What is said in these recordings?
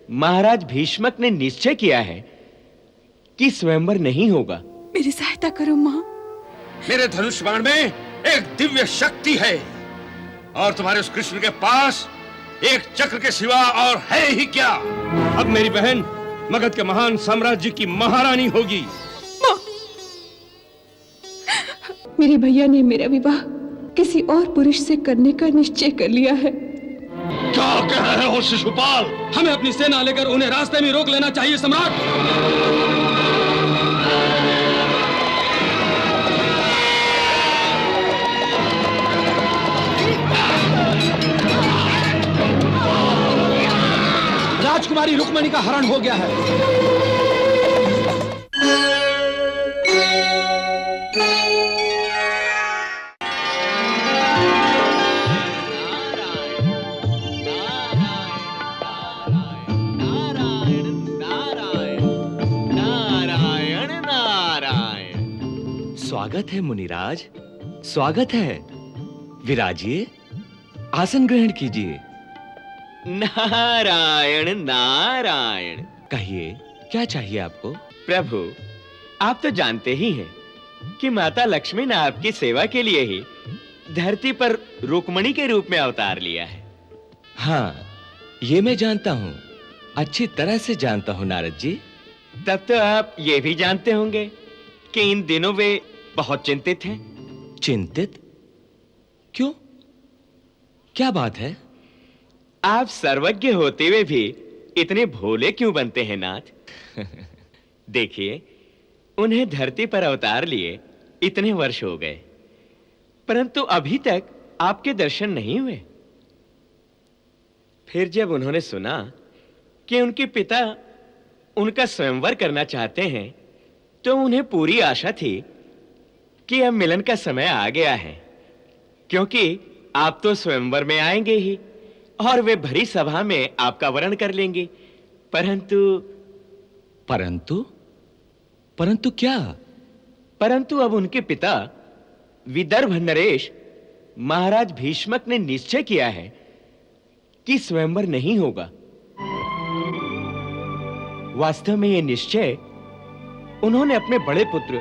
महाराज भीष्मक ने निश्चय किया है कि स्वयंवर नहीं होगा। मेरी सहायता करो माँ। मेरे धनुष बाण में एक दिव्य शक्ति है और तुम्हारे उस कृष्ण के पास एक चक्र के सिवा और है ही क्या। अब मेरी बहन मगध के महान साम्राज्य की महारानी होगी। मेरे भैया ने मेरा विवाह किसी और पुरुष से करने का निश्चय कर लिया है। क्या कह रहे हो शिशुपाल? हमें अपनी सेना लेकर उन्हें रास्ते में रोक लेना चाहिए सम्राट। राजकुमारी रुक्मणी का हरण हो गया है। स्वागत है मुनिराज, स्वागत है। विराजिए, आसन ग्रहण कीजिए। नारायण नारायण। कहिए, क्या चाहिए आपको? प्रभु, आप तो जानते ही हैं कि माता लक्ष्मी ने आपकी सेवा के लिए ही धरती पर रुक्मणी के रूप में अवतार लिया है। हाँ, ये मैं जानता हूँ, अच्छी तरह से जानता हूँ नारद जी। तब तो आप ये भी जानते होंगे कि इन दिनों वे बहुत चिंतित हैं। चिंतित? क्यों? क्या बात है? आप सर्वज्ञ होते हुए भी इतने भोले क्यों बनते हैं नाथ? देखिए, उन्हें धरती पर अवतार लिए इतने वर्ष हो गए, परंतु अभी तक आपके दर्शन नहीं हुए। फिर जब उन्होंने सुना कि उनके पिता उनका स्वयंवर करना चाहते हैं, तो उन्हें पूरी आशा थी कि अब मिलन का समय आ गया है, क्योंकि आप तो स्वयंवर में आएंगे ही और वे भरी सभा में आपका वरण कर लेंगे। परंतु परंतु क्या? परंतु अब उनके पिता विदर्भ नरेश महाराज भीष्मक ने निश्चय किया है कि स्वयंवर नहीं होगा। वास्तव में यह निश्चय उन्होंने अपने बड़े पुत्र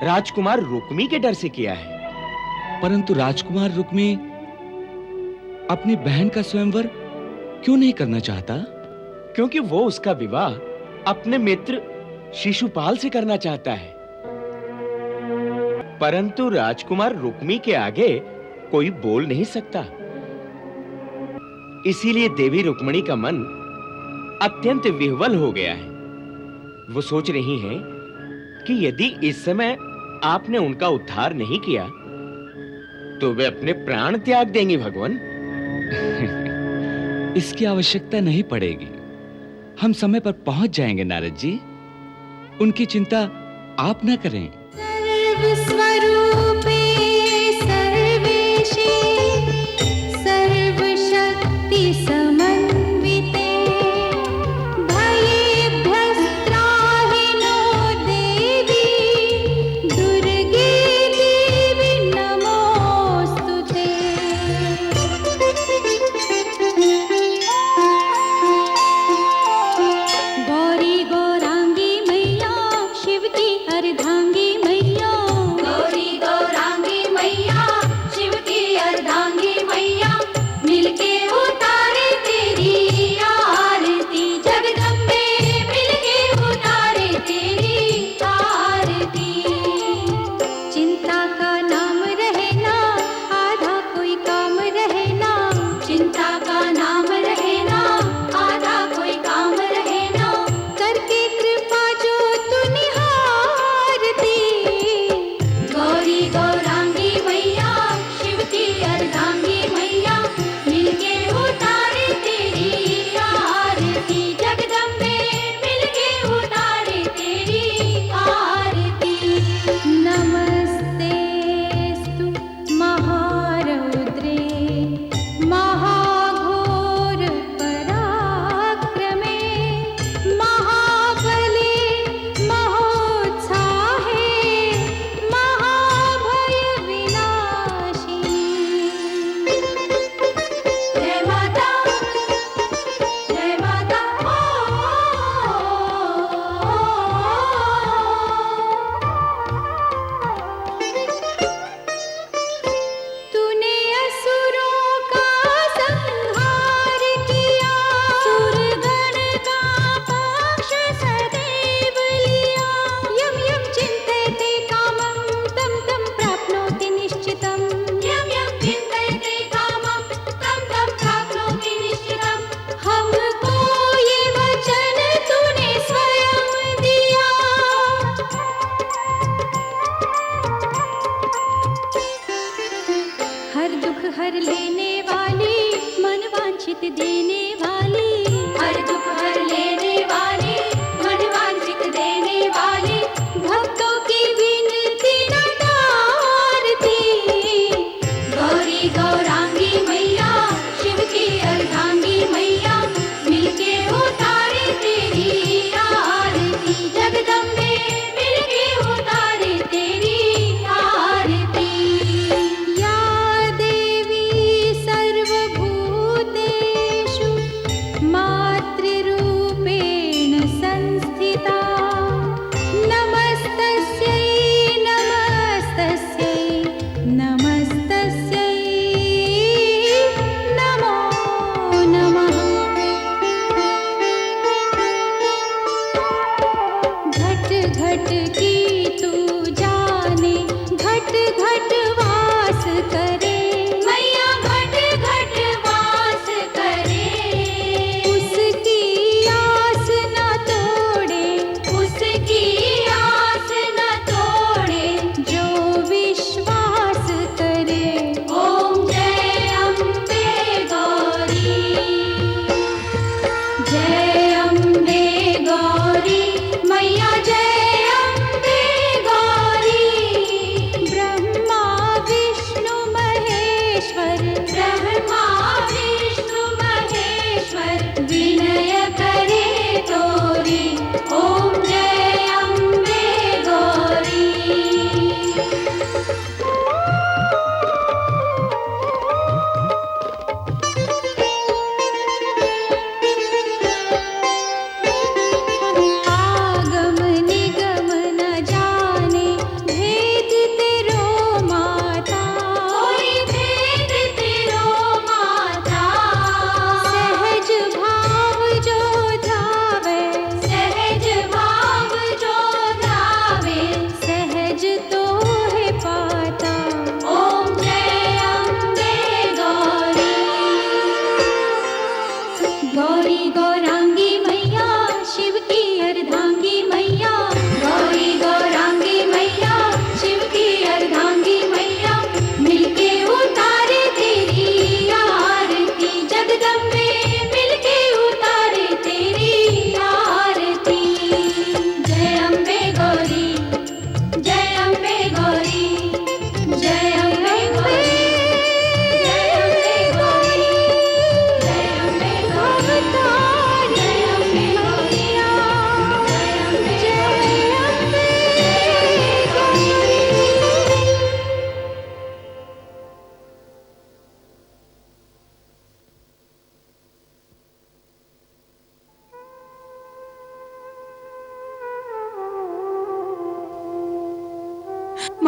राजकुमार रुक्मी के डर से किया है। परंतु राजकुमार रुक्मी अपनी बहन का स्वयंवर क्यों नहीं करना चाहता? क्योंकि वो उसका विवाह अपने मित्र शिशुपाल से करना चाहता है। परंतु राजकुमार रुक्मी के आगे कोई बोल नहीं सकता। इसीलिए देवी रुक्मणी का मन अत्यंत विह्वल हो गया है। वो सोच रही हैं कि यदि इस समय आपने उनका उद्धार नहीं किया तो वे अपने प्राण त्याग देंगी। भगवान, इसकी आवश्यकता नहीं पड़ेगी, हम समय पर पहुंच जाएंगे नारद जी। उनकी चिंता आप न करें। सर्वस्वरूपे सर्वेशे सर्वशक्ति समन्विते भयेभ्यस्त्राहि नो देवी दुर्गे देवी नमोस्तुते। गौरी गौरांगी मैया शिव की अर्धांगी मैया। गौरी गौरांगी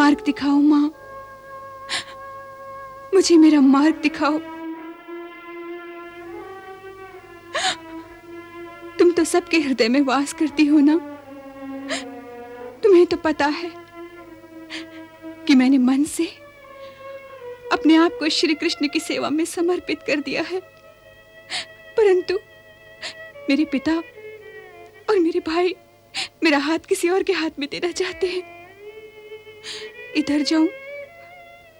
मार्ग दिखाओ माँ, मुझे मेरा मार्ग दिखाओ। तुम तो सबके हृदय में वास करती हो ना। तुम्हें तो पता है कि मैंने मन से अपने आप को श्री कृष्ण की सेवा में समर्पित कर दिया है, परंतु मेरे पिता और मेरे भाई मेरा हाथ किसी और के हाथ में देना चाहते हैं। इधर जाऊं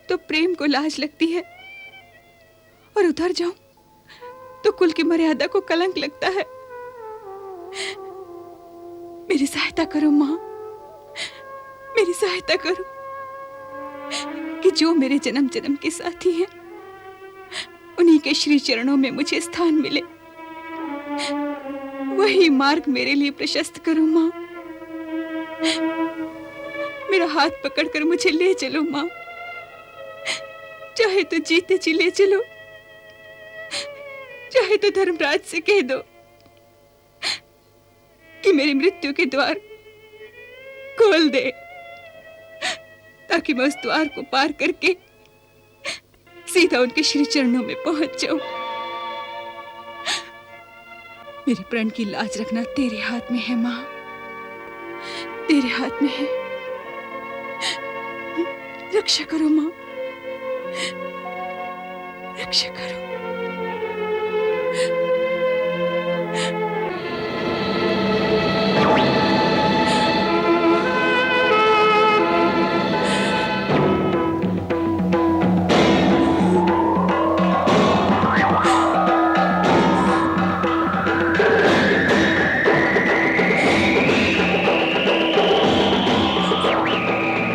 तो प्रेम को लाज लगती है, और उधर जाऊं तो कुल की मर्यादा को कलंक लगता है। मेरी सहायता करो मां, मेरी सहायता करो कि जो मेरे जन्म जन्म के साथी हैं उन्हीं के श्री चरणों में मुझे स्थान मिले। वही मार्ग मेरे लिए प्रशस्त करो मां। मेरा हाथ पकड़कर मुझे ले चलो मां, चाहे तो जीते जी ले चलो, चाहे तो धर्मराज से कह दो कि मेरी मृत्यु के द्वार खोल दे, ताकि मैं उस द्वार को पार करके सीधा उनके श्री चरणों में पहुंच जाऊं। मेरे प्रण की लाज रखना तेरे हाथ में है मां, तेरे हाथ में है। रक्षा करो मां, रक्षा करो।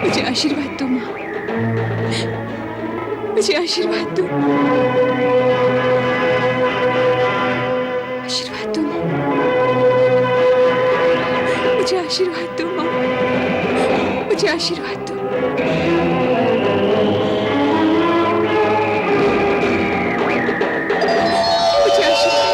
मुझे आशीर्वाद दो मां, मुझे आशीर्वाद दो, आशीर्वाद दो मां, मुझे आशीर्वाद दो मां, मुझे आशीर्वाद दो। मुझे आशीर्वाद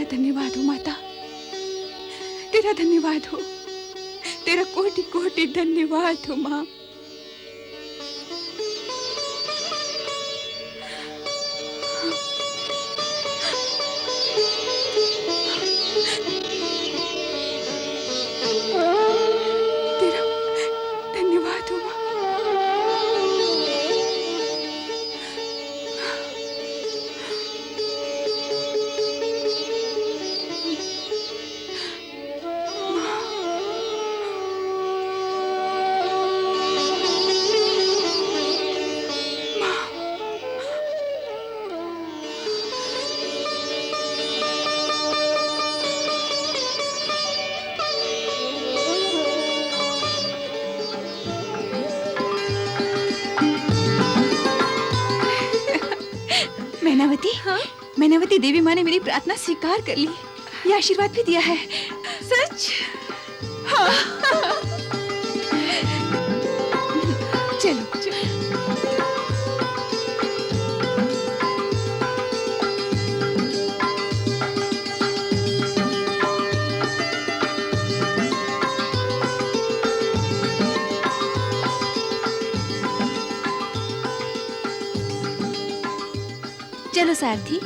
धन्यवाद हो माता, तेरा धन्यवाद हो, तेरा कोटि कोटि धन्यवाद हो मां। तेरा धन्यवाद हो मां। मैनावती, हाँ? मैनावती देवी माँ ने मेरी प्रार्थना स्वीकार कर ली, ये आशीर्वाद भी दिया है। सच? हाँ। चलो, चलो। चलो सारथी।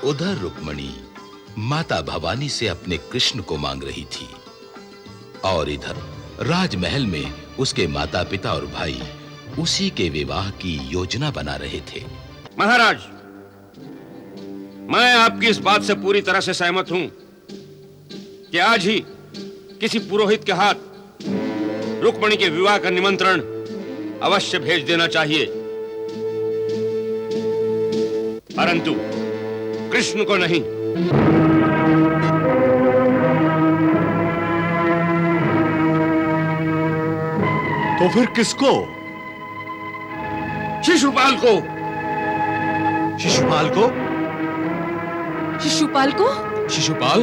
उधर रुक्मणी माता भवानी से अपने कृष्ण को मांग रही थी, और इधर राजमहल में उसके माता पिता और भाई उसी के विवाह की योजना बना रहे थे। महाराज, मैं आपकी इस बात से पूरी तरह से सहमत हूं कि आज ही किसी पुरोहित के हाथ रुक्मणी के विवाह का निमंत्रण अवश्य भेज देना चाहिए, परंतु कृष्ण को नहीं। तो फिर किसको? शिशुपाल को। शिशुपाल को? शिशुपाल को? शिशुपाल?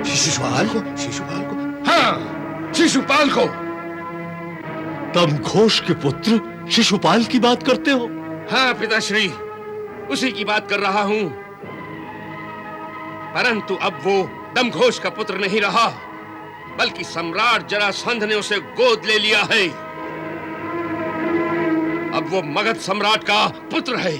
शिशुपाल को? शिशुपाल को? हाँ, शिशुपाल को। दमघोष के पुत्र शिशुपाल की बात करते हो? हाँ पिताश्री, उसी की बात कर रहा हूं। परंतु अब वो दमघोष का पुत्र नहीं रहा, बल्कि सम्राट जरासंध ने उसे गोद ले लिया है। अब वो मगध सम्राट का पुत्र है।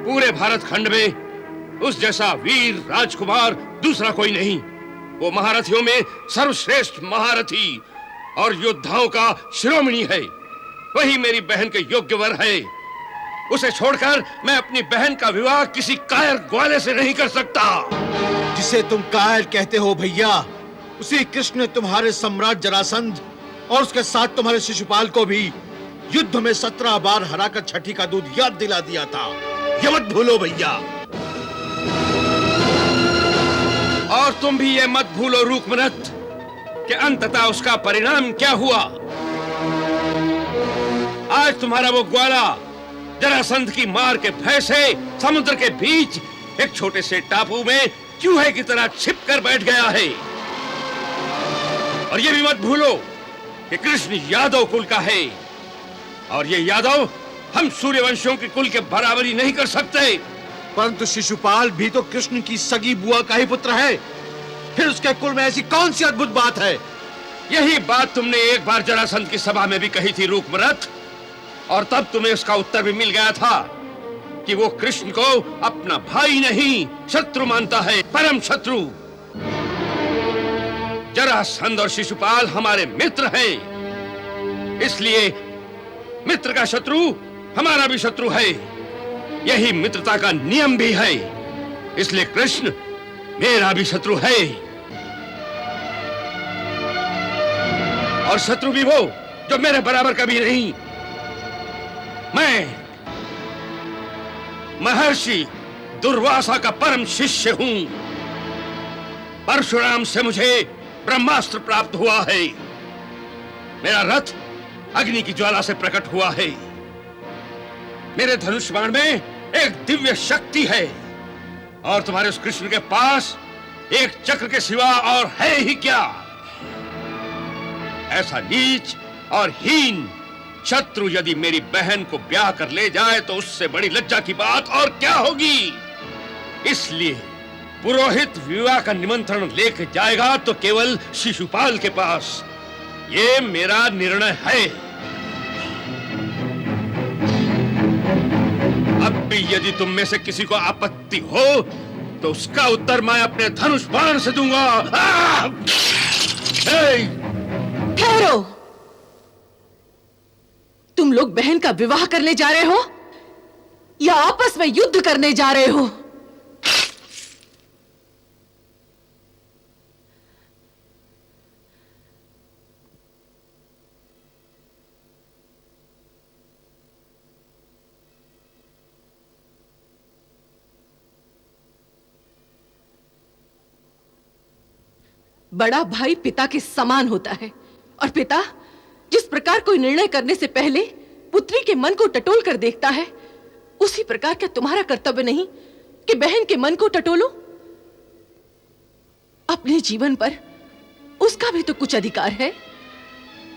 पूरे भारत खंड में उस जैसा वीर राजकुमार दूसरा कोई नहीं। वो महारथियों में सर्वश्रेष्ठ महारथी और योद्धाओं का शिरोमणि है। वही मेरी बहन के योग्य वर है। उसे छोड़कर मैं अपनी बहन का विवाह किसी कायर ग्वाले से नहीं कर सकता। जिसे तुम कायर कहते हो भैया, उसी कृष्ण ने तुम्हारे सम्राट जरासंध और उसके साथ तुम्हारे शिशुपाल को भी युद्ध में 17 बार हराकर छठी का दूध याद दिला दिया था। ये मत भूलो भैया। और तुम भी ये मत भूलो रूकमरत कि अंततः उसका परिणाम क्या हुआ। आज तुम्हारा वो ग्वाला जरासंध की मार के भय से समुद्र के बीच एक छोटे से टापू में चूहे की तरह छिप कर बैठ गया है। और ये भी मत भूलो कि कृष्ण यादव कुल का है, और ये यादव हम सूर्यवंशियों के कुल के बराबरी नहीं कर सकते। परंतु शिशुपाल भी तो कृष्ण की सगी बुआ का ही पुत्र है। फिर उसके कुल में ऐसी कौन सी अद्भुत बात है? यही बात तुमने एक बार जरासंध की सभा में भी कही थी रूकमरत, और तब तुम्हें उसका उत्तर भी मिल गया था कि वो कृष्ण को अपना भाई नहीं शत्रु मानता है, परम शत्रु। जरासंध और शिशुपाल हमारे मित्र हैं, इसलिए मित्र का शत्रु हमारा भी शत्रु है। यही मित्रता का नियम भी है, इसलिए कृष्ण मेरा भी शत्रु है। और शत्रु भी वो जो मेरे बराबर का भी नहीं। मैं महर्षि दुर्वासा का परम शिष्य हूं। परशुराम से मुझे ब्रह्मास्त्र प्राप्त हुआ है। मेरा रथ अग्नि की ज्वाला से प्रकट हुआ है। मेरे धनुष बाण में एक दिव्य शक्ति है, और तुम्हारे उस कृष्ण के पास एक चक्र के सिवा और है ही क्या। ऐसा नीच और हीन शत्रु यदि मेरी बहन को ब्याह कर ले जाए तो उससे बड़ी लज्जा की बात और क्या होगी। इसलिए पुरोहित विवाह का निमंत्रण लेकर जाएगा तो केवल शिशुपाल के पास। ये मेरा निर्णय है। अब भी यदि तुम में से किसी को आपत्ति हो तो उसका उत्तर मैं अपने धनुष बाण से दूंगा। ठहरो, तुम लोग बहन का विवाह करने जा रहे हो या आपस में युद्ध करने जा रहे हो? बड़ा भाई पिता के समान होता है, और पिता जिस प्रकार कोई निर्णय करने से पहले पुत्री के मन को टटोल कर देखता है, उसी प्रकार क्या तुम्हारा कर्तव्य नहीं कि बहन के मन को टटोलो? अपने जीवन पर उसका भी तो कुछ अधिकार है।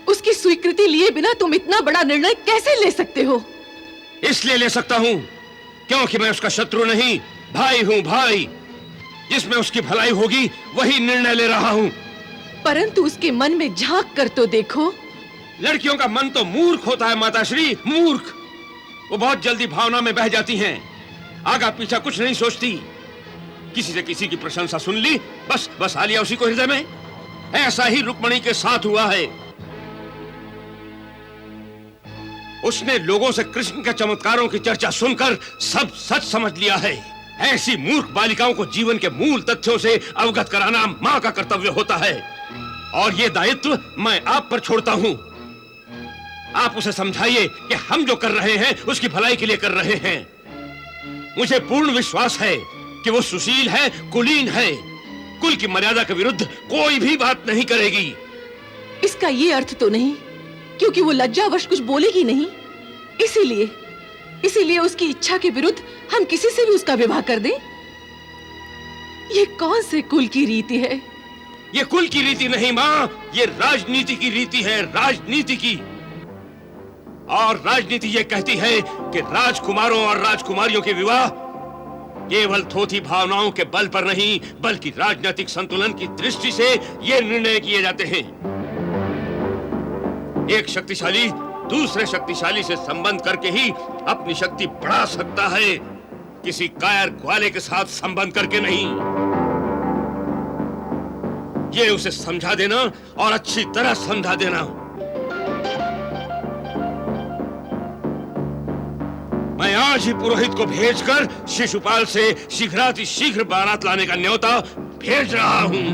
उसकी स्वीकृति लिए बिना तुम इतना बड़ा निर्णय कैसे ले सकते हो? इसलिए ले सकता हूं क्योंकि मैं उसका शत्रु नहीं, भाई हूं, भाई। जिसमें उसकी भलाई होगी वही निर्णय ले रहा हूं। परंतु उसके मन में झांक कर तो देखो। लड़कियों का मन तो मूर्ख होता है माताश्री, मूर्ख। वो बहुत जल्दी भावना में बह जाती हैं, आगा पीछा कुछ नहीं सोचती। किसी से किसी की प्रशंसा सुन ली, बस बसा लिया उसी को हृदय में। ऐसा ही रुक्मणी के साथ हुआ है। उसने लोगों से कृष्ण के चमत्कारों की चर्चा सुनकर सब सच समझ लिया है। ऐसी मूर्ख बालिकाओं को जीवन के मूल तथ्यों से अवगत कराना मां का कर्तव्य होता है, और ये दायित्व मैं आप पर छोड़ता हूं। आप उसे समझाइए कि हम जो कर रहे हैं उसकी भलाई के लिए कर रहे हैं। मुझे पूर्ण विश्वास है कि वो सुशील है, कुलीन है, कुल की मर्यादा के विरुद्ध कोई भी बात नहीं करेगी। इसका ये अर्थ तो नहीं क्योंकि वो लज्जावश कुछ बोलेगी नहीं, इसीलिए इसीलिए उसकी इच्छा के विरुद्ध हम किसी से भी उसका विवाह कर दें? ये कौन से कुल की रीति है? ये कुल की रीति नहीं माँ, ये राजनीति की रीति है, राजनीति की। और राजनीति ये कहती है कि राजकुमारों और राजकुमारियों के विवाह केवल थोथी भावनाओं के बल पर नहीं, बल्कि राजनीतिक संतुलन की दृष्टि से ये निर्णय किए जाते हैं। एक शक्तिशाली दूसरे शक्तिशाली से संबंध करके ही अपनी शक्ति बढ़ा सकता है, किसी कायर ग्वाले के साथ संबंध करके नहीं। ये उसे समझा देना और अच्छी तरह समझा देना। मैं आज ही पुरोहित को भेजकर शिशुपाल से शीघ्रातिशीघ्र बारात लाने का न्योता भेज रहा हूं।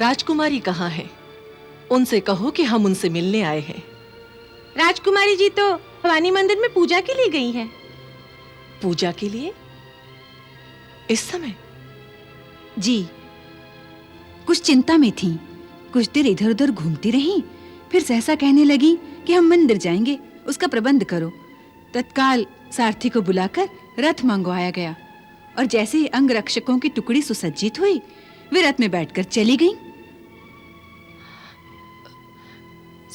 राजकुमारी कहाँ है? उनसे कहो कि हम उनसे मिलने आए हैं। राजकुमारी जी तो भवानी मंदिर में पूजा के लिए गई हैं। पूजा के लिए? इस समय? जी, कुछ चिंता में थी, कुछ देर इधर उधर घूमती रहीं, फिर सहसा कहने लगी कि हम मंदिर जाएंगे, उसका प्रबंध करो। तत्काल सारथी को बुलाकर रथ मंगवाया गया और जैसे ही अंगरक्षकों की टुकड़ी सुसज्जित हुई, वे रथ में बैठकर चली गईं।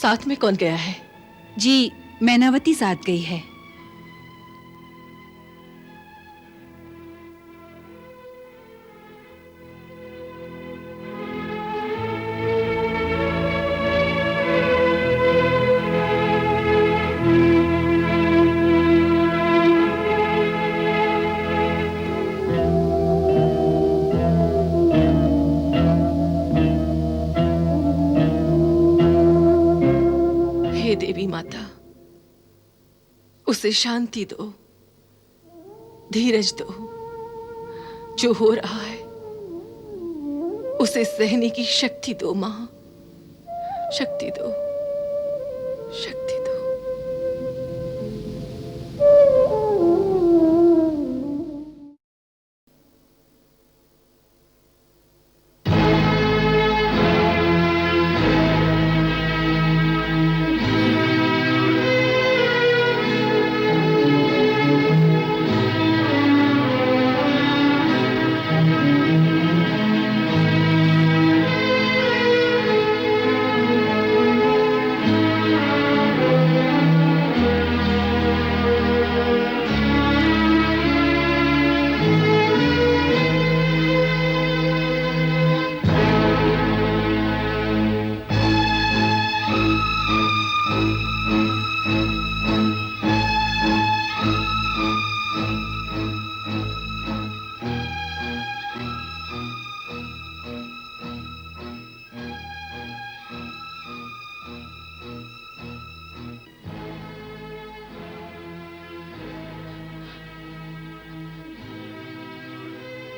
साथ में कौन गया है? जी, मैनावती साथ गई है। देवी माता, उसे शांति दो, धीरज दो। जो हो रहा है उसे सहने की शक्ति दो मां, शक्ति दो, शक्ति दो।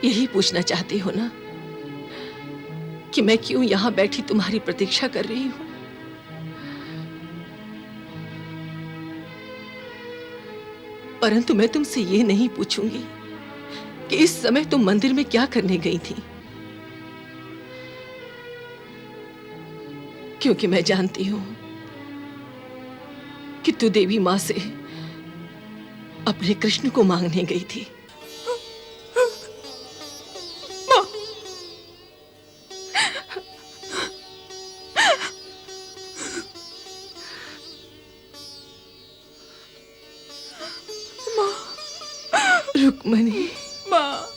यही पूछना चाहती हो ना कि मैं क्यों यहां बैठी तुम्हारी प्रतीक्षा कर रही हूं? परंतु मैं तुमसे ये नहीं पूछूंगी कि इस समय तुम मंदिर में क्या करने गई थी, क्योंकि मैं जानती हूं कि तू देवी मां से अपने कृष्ण को मांगने गई थी। रुक्मणी, माँ,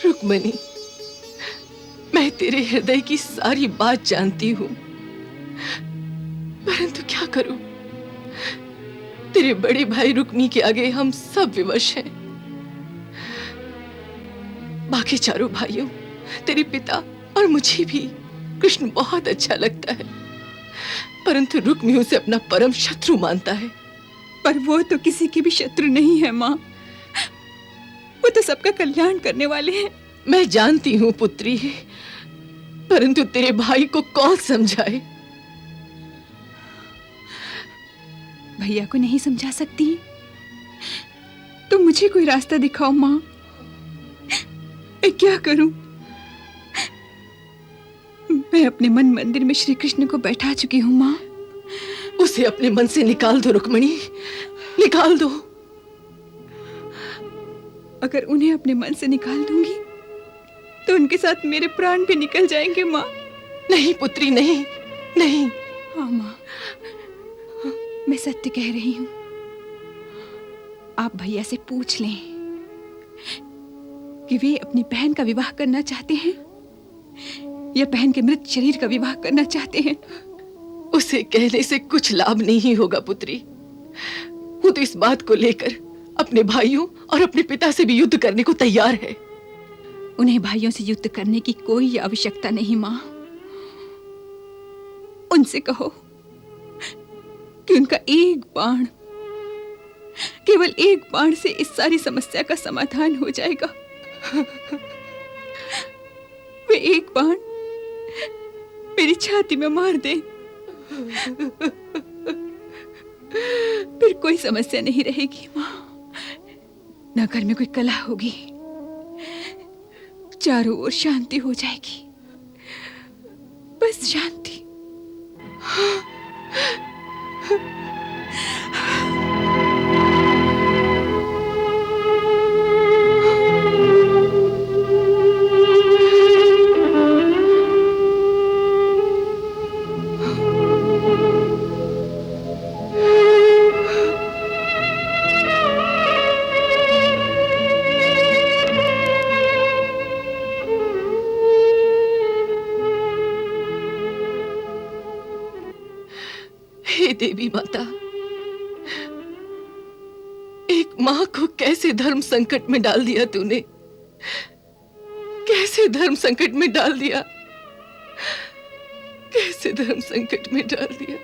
रुक्मणी, मैं तेरे हृदय की सारी बात जानती हूं, करूं? तेरे बड़े भाई रुक्मी के आगे हम सब विवश हैं। बाकी चारों भाइयों, तेरे पिता और मुझे भी कृष्ण बहुत अच्छा लगता है, परंतु रुक्मी उसे अपना परम शत्रु मानता है। पर वो तो किसी की भी शत्रु नहीं है माँ। वो तो सबका कल्याण करने वाले हैं। मैं जानती हूँ पुत्री, परंतु तेरे भाई को कौन समझाए? भैया को नहीं समझा सकती तो मुझे कोई रास्ता दिखाओ माँ। मैं क्या करूं? मैं अपने मन मंदिर में श्री कृष्ण को बैठा चुकी हूँ माँ। उसे अपने मन से निकाल दो रुक्मणी, निकाल दो। अगर उन्हें अपने मन से निकाल दूंगी तो उनके साथ मेरे प्राण भी निकल जाएंगे माँ। नहीं पुत्री, नहीं नहीं। हाँ माँ, मैं सत्य कह रही हूँ। आप भैया से पूछ लें कि वे अपनी बहन का विवाह करना चाहते हैं या बहन के मृत शरीर का विवाह करना चाहते हैं। उसे कहने से कुछ लाभ नहीं होगा पुत्री। वो तो इस बात को लेकर अपने भाइयों और अपने पिता से भी युद्ध करने को तैयार है। उन्हें भाइयों से युद्ध करने की कोई आवश्यकता नहीं माँ। उनसे कहो कि उनका एक बाण, केवल एक बाण से इस सारी समस्या का समाधान हो जाएगा। वे एक बाण मेरी छाती में मार दे, फिर कोई समस्या नहीं रहेगी माँ। न घर में कोई कलह होगी, चारों ओर शांति हो जाएगी, बस शांति। हे देवी माता, एक माँ को कैसे धर्म संकट में डाल दिया तूने, कैसे धर्म संकट में डाल दिया, कैसे धर्म संकट में डाल दिया।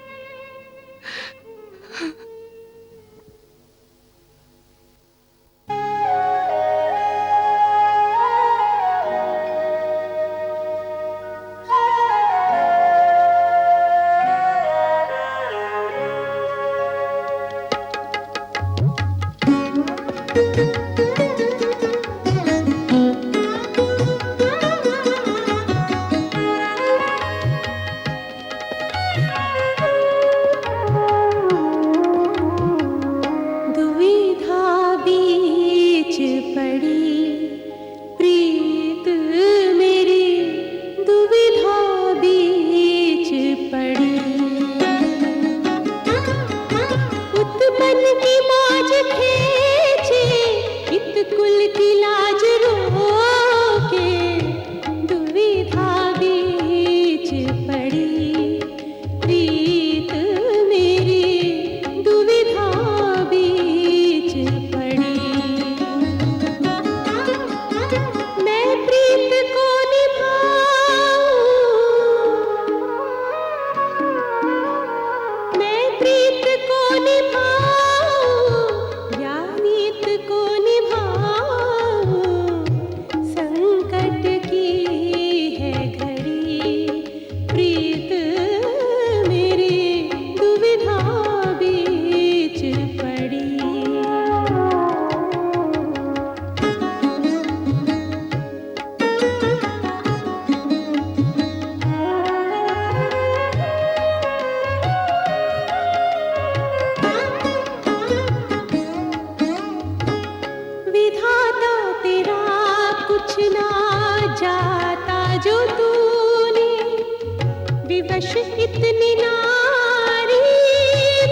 विवश इतनी नारी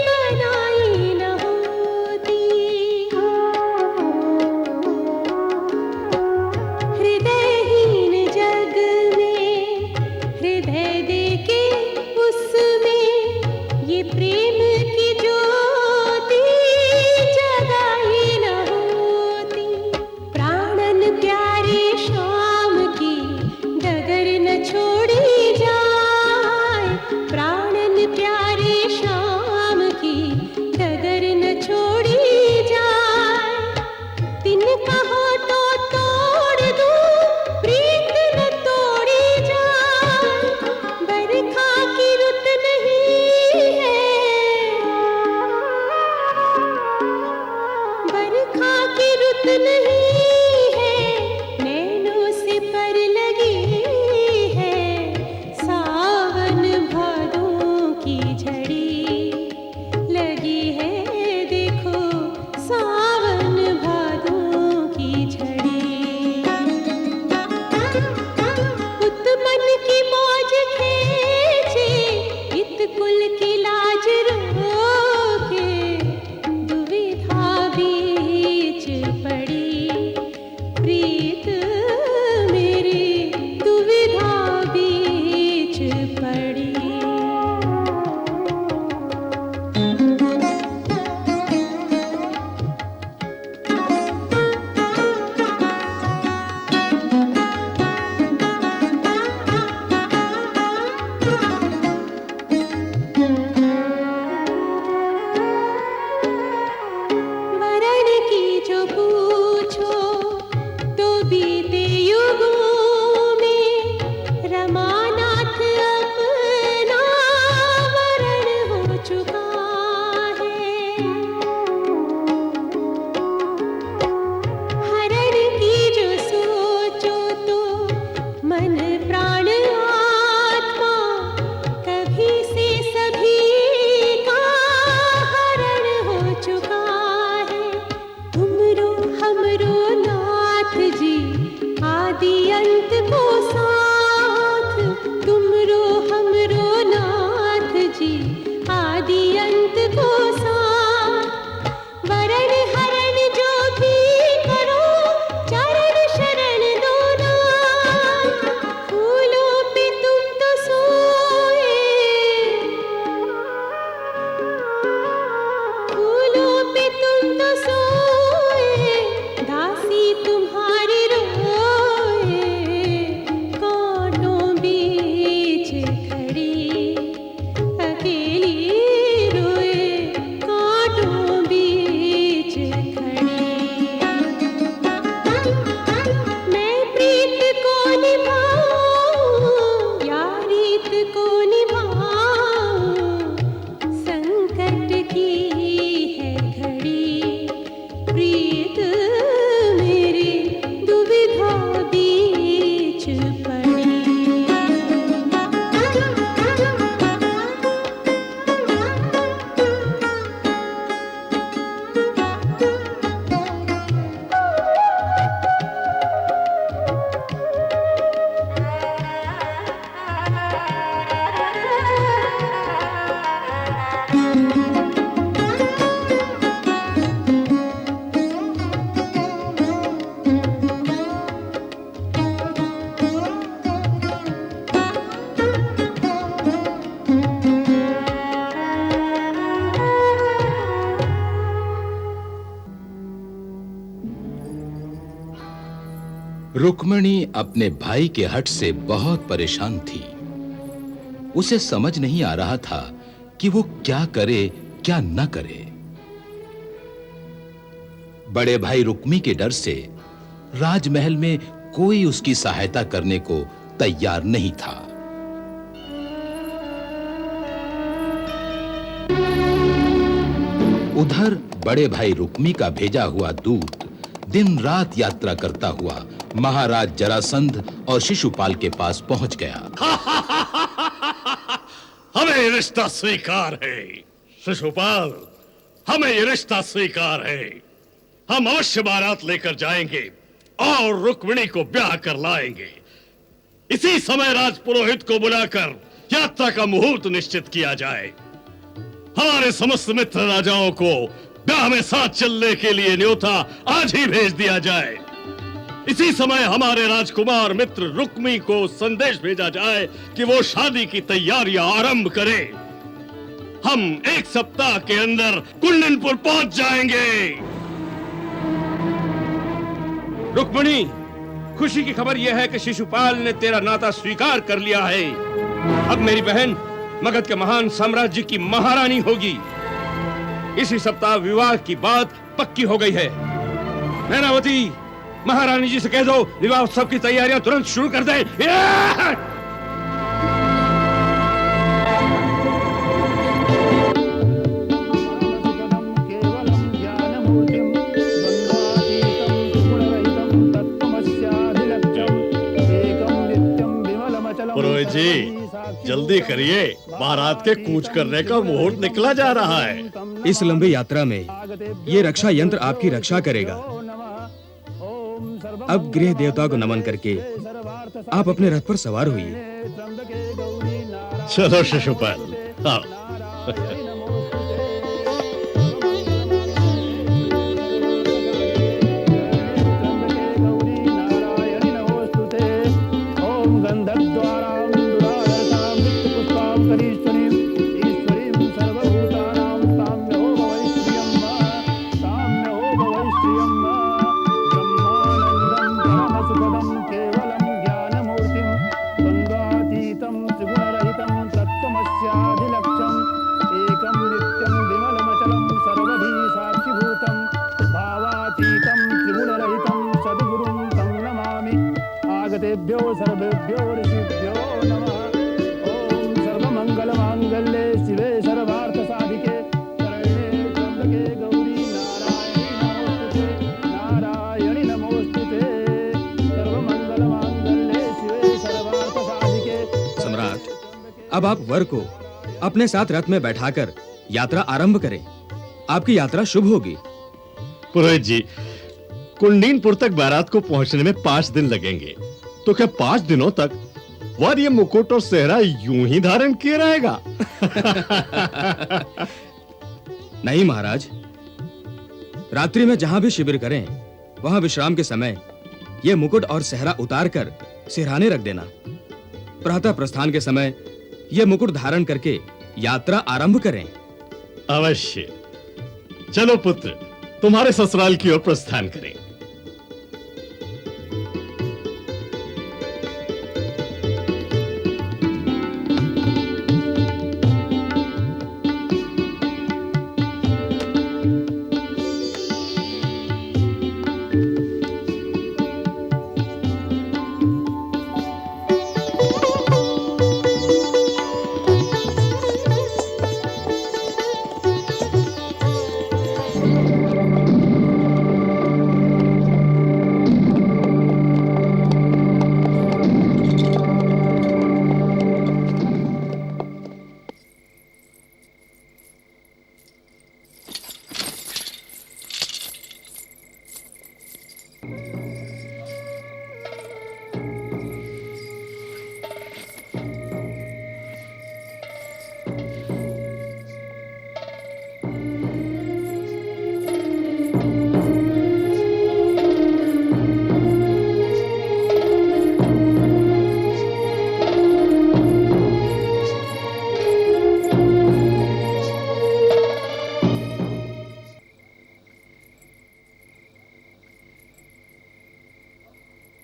बनाई न होती, हृदयहीन जग में हृदय दे के उसमें ये प्रेम मन की मौज खेचे, इत कुल की लाज रोके, दुविधा बीच पड़ी प्रीत मेरी, दुविधा बीच पड़ी। वरण की जो पूछो तो बीते युगों में, रमानाथ अपना वरण हो चुका है। हरण की जो सोचो तो मन प्राण आत्मा, कभी से सभी का हरण हो चुका है। तुमरो हमरो नाथ जी आदि अंत को साथ, तुमरो हमरो नाथ जी आदि अंत को साथ। वरण हरण जो भी करो, चरण शरण दो नाथ। फूलों पे तुम तो सोए, फूलों पे तुम तो सोए, दासी तुम्हारी रोए, कांटों बीच खड़ी अकेली रोए, कांटों बीच खड़ी। मैं प्रीत को निभाऊं या रीत को निभाऊं, संकट की है घड़ी, प्रीत मेरी दुविधा बीच पड़ी। रुक्मिणी अपने भाई के हठ से बहुत परेशान थी। उसे समझ नहीं आ रहा था कि वो क्या करे क्या न करे। बड़े भाई रुक्मी के डर से राजमहल में कोई उसकी सहायता करने को तैयार नहीं था। उधर बड़े भाई रुक्मी का भेजा हुआ दूत दिन रात यात्रा करता हुआ महाराज जरासंध और शिशुपाल के पास पहुंच गया। हमें ये रिश्ता स्वीकार है शिशुपाल, हमें ये रिश्ता स्वीकार है। हम अवश्य बारात लेकर जाएंगे और रुक्मिणी को ब्याह कर लाएंगे। इसी समय राजपुरोहित को बुलाकर यात्रा का मुहूर्त निश्चित किया जाए। हमारे समस्त मित्र राजाओं को ब्याह में साथ चलने के लिए न्योता आज ही भेज दिया जाए। इसी समय हमारे राजकुमार मित्र रुक्मी को संदेश भेजा जाए कि वो शादी की तैयारियां आरंभ करे। हम 1 सप्ताह के अंदर कुंडनपुर पहुंच जाएंगे। रुक्मिणी, खुशी की खबर यह है कि शिशुपाल ने तेरा नाता स्वीकार कर लिया है। अब मेरी बहन मगध के महान साम्राज्य की महारानी होगी। इसी सप्ताह विवाह की बात पक्की हो गई है। नैनावती, महारानी जी से कह दो विवाह उत्सव की तैयारियां तुरंत शुरू कर दें। पुरोहित जी, जल्दी करिए, बारात के कूच करने का मुहूर्त निकला जा रहा है। इस लंबी यात्रा में ये रक्षा यंत्र आपकी रक्षा करेगा। अब गृह देवता को नमन करके आप अपने रथ पर सवार होइए। चलो शिशुपाल, आओ। सर्वेभ्यो ऋषिभ्यो नमः। ओम सर्वमंगलमांगल्ये शिवे सर्वार्थसाधिके शरण्ये त्र्यंबके गौरी नारायणी नमोस्तुते सर्वमंगलमांगल्ये शिवे सर्वार्थसाधिके। सम्राट, अब आप वर को अपने साथ रथ में बैठाकर यात्रा आरंभ करें। आपकी यात्रा शुभ होगी। पुरोहित जी, कुंडीनपुर तक बारात को पहुंचने में 5 दिन लगेंगे, तो क्या 5 दिनों तक वर ये मुकुट और सेहरा यूं ही धारण किए रहेगा? नहीं महाराज, रात्रि में जहां भी शिविर करें, वहां विश्राम के समय ये मुकुट और सेहरा उतार कर सिरहाने रख देना। प्रातः प्रस्थान के समय ये मुकुट धारण करके यात्रा आरंभ करें। अवश्य। चलो पुत्र, तुम्हारे ससुराल की ओर प्रस्थान करें।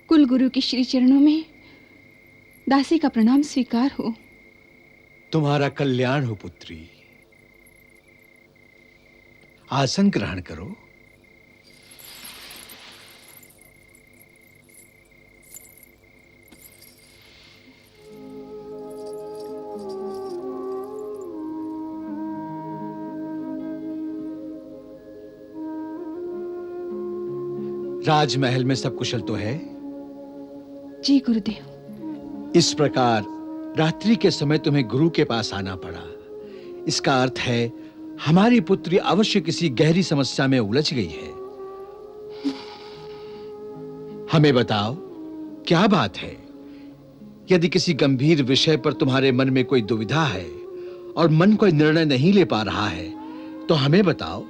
कुल गुरु के श्री चरणों में दासी का प्रणाम स्वीकार हो। तुम्हारा कल्याण हो पुत्री। आसन ग्रहण करो। राजमहल में सब कुशल तो है? जी गुरुदेव। इस प्रकार रात्रि के समय तुम्हें गुरु के पास आना पड़ा, इसका अर्थ है हमारी पुत्री अवश्य किसी गहरी समस्या में उलझ गई है। हमें बताओ, क्या बात है? यदि किसी गंभीर विषय पर तुम्हारे मन में कोई दुविधा है और मन कोई निर्णय नहीं ले पा रहा है, तो हमें बताओ।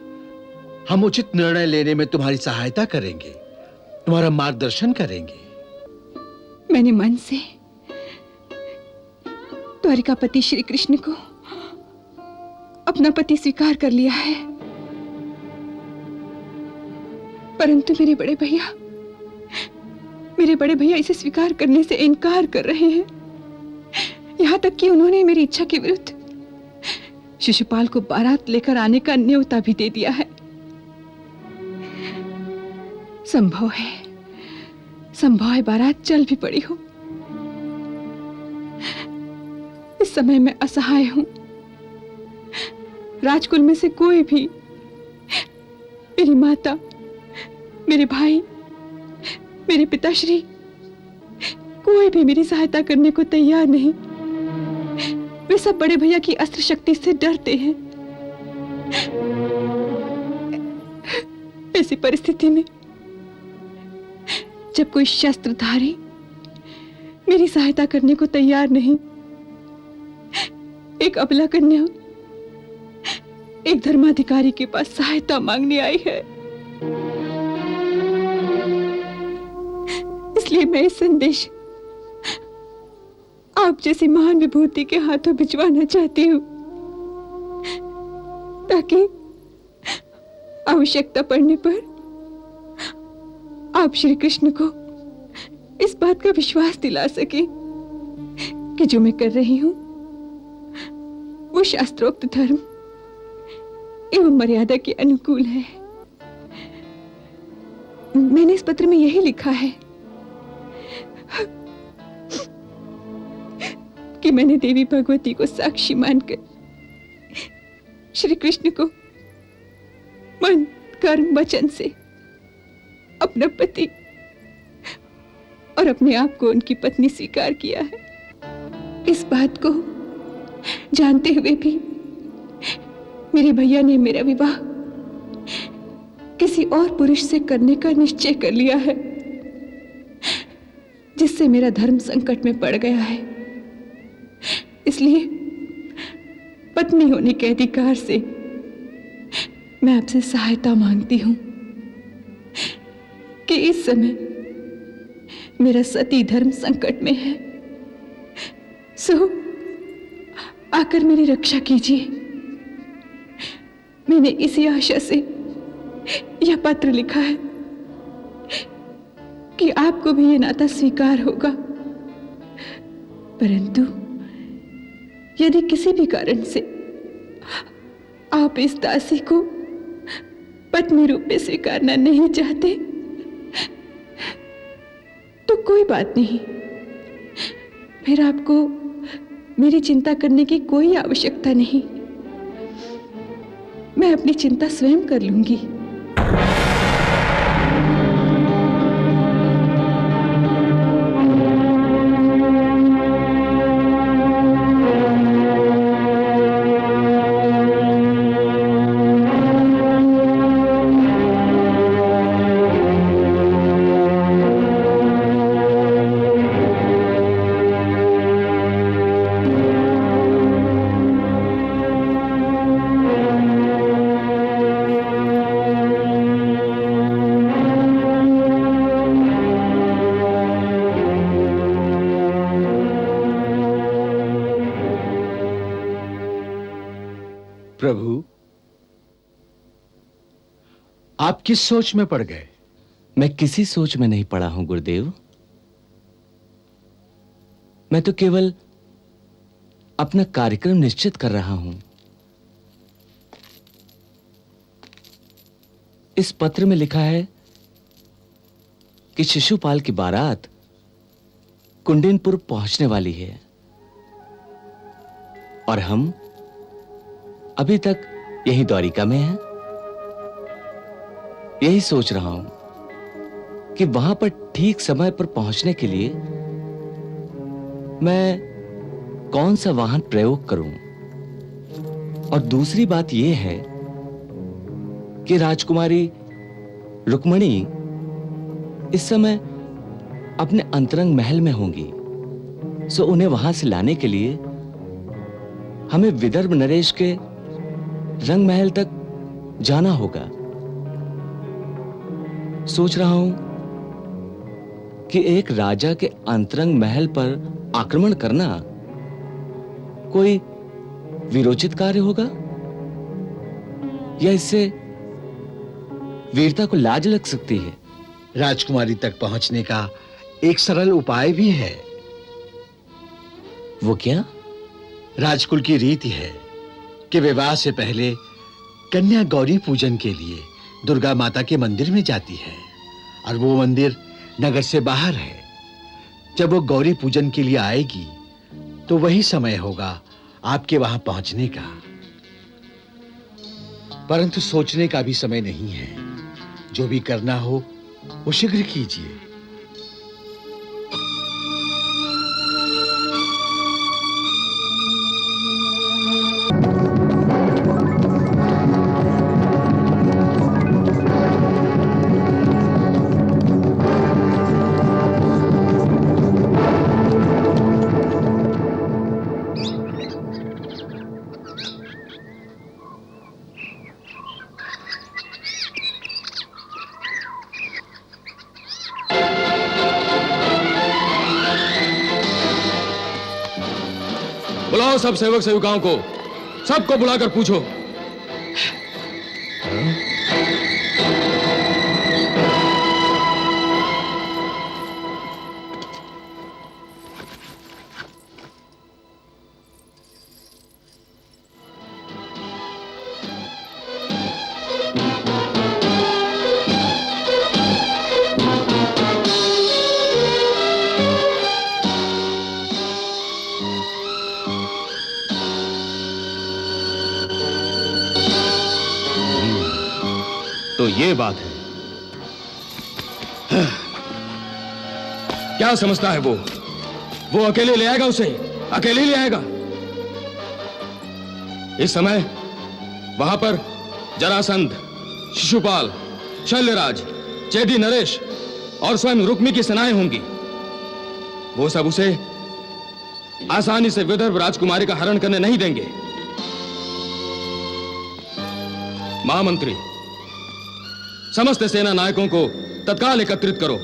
हम उचित निर्णय लेने में तुम्हारी सहायता करेंगे, तुम्हारा मार्गदर्शन करेंगे। मैंने मन से द्वारिकापति श्री कृष्ण को अपना पति स्वीकार कर लिया है, परंतु मेरे बड़े भैया इसे स्वीकार करने से इनकार कर रहे हैं। यहां तक कि उन्होंने मेरी इच्छा के विरुद्ध शिशुपाल को बारात लेकर आने का न्योता भी दे दिया है। संभव है बारात चल भी पड़ी हो। इस समय मैं असहाय हूं। राजकुल में से कोई भी, मेरी माता, मेरे भाई, मेरे पिताश्री, कोई भी मेरी सहायता करने को तैयार नहीं। वे सब बड़े भैया की अस्त्र शक्ति से डरते हैं। ऐसी परिस्थिति में जब कोई शस्त्रधारी मेरी सहायता करने को तैयार नहीं, एक अबला कन्या एक धर्माधिकारी के पास सहायता मांगने आई है। इसलिए मैं इस संदेश आप जैसी महान विभूति के हाथों भिजवाना चाहती हूं, ताकि आवश्यकता पड़ने पर आप श्री कृष्ण को इस बात का विश्वास दिला सके कि जो मैं कर रही हूं वो शास्त्रोक्त धर्म एवं मर्यादा के अनुकूल है। मैंने इस पत्र में यही लिखा है कि मैंने देवी भगवती को साक्षी मानकर श्री कृष्ण को मन कर्म वचन से अपना पति और अपने आप को उनकी पत्नी स्वीकार किया है। इस बात को जानते हुए भी मेरे भैया ने मेरा विवाह किसी और पुरुष से करने का निश्चय कर लिया है, जिससे मेरा धर्म संकट में पड़ गया है। इसलिए पत्नी होने के अधिकार से मैं आपसे सहायता मांगती हूं कि इस समय मेरा सती धर्म संकट में है, सो आकर मेरी रक्षा कीजिए। मैंने इसी आशा से यह पत्र लिखा है कि आपको भी यह नाता स्वीकार होगा, परंतु यदि किसी भी कारण से आप इस दासी को पत्नी रूप में स्वीकारना नहीं चाहते तो कोई बात नहीं, फिर आपको मेरी चिंता करने की कोई आवश्यकता नहीं। मैं अपनी चिंता स्वयं कर लूंगी। प्रभु, आप किस सोच में पड़ गए? मैं किसी सोच में नहीं पड़ा हूं गुरुदेव। मैं तो केवल अपना कार्यक्रम निश्चित कर रहा हूं। इस पत्र में लिखा है कि शिशुपाल की बारात कुंडिनपुर पहुंचने वाली है और हम अभी तक यहीं द्वारिका में हैं। यही सोच रहा हूं कि वहां पर ठीक समय पर पहुंचने के लिए मैं कौन सा वाहन प्रयोग करूं। और दूसरी बात यह है कि राजकुमारी रुक्मणी इस समय अपने अंतरंग महल में होंगी, सो उन्हें वहां से लाने के लिए हमें विदर्भ नरेश के रंग महल तक जाना होगा। सोच रहा हूं कि एक राजा के अंतरंग महल पर आक्रमण करना कोई विरोचित कार्य होगा या इससे वीरता को लाज लग सकती है। राजकुमारी तक पहुंचने का एक सरल उपाय भी है। वो क्या? राजकुल की रीति है कि विवाह से पहले कन्या गौरी पूजन के लिए दुर्गा माता के मंदिर में जाती है और वो मंदिर नगर से बाहर है। जब वो गौरी पूजन के लिए आएगी तो वही समय होगा आपके वहां पहुंचने का। परंतु सोचने का भी समय नहीं है। जो भी करना हो वो शीघ्र कीजिए। बुलाओ सब सेवक सेविकाओं को, सबको बुलाकर पूछो। तो ये बात है। क्या समझता है वो अकेले ले आएगा उसे? अकेले ले आएगा? इस समय वहां पर जरासंध, शिशुपाल, शल्यराज, चेदी नरेश और स्वयं रुक्मी की सेनाएं होंगी। वो सब उसे आसानी से विदर्भ राजकुमारी का हरण करने नहीं देंगे। महामंत्री, समस्त सेना नायकों को तत्काल एकत्रित करो।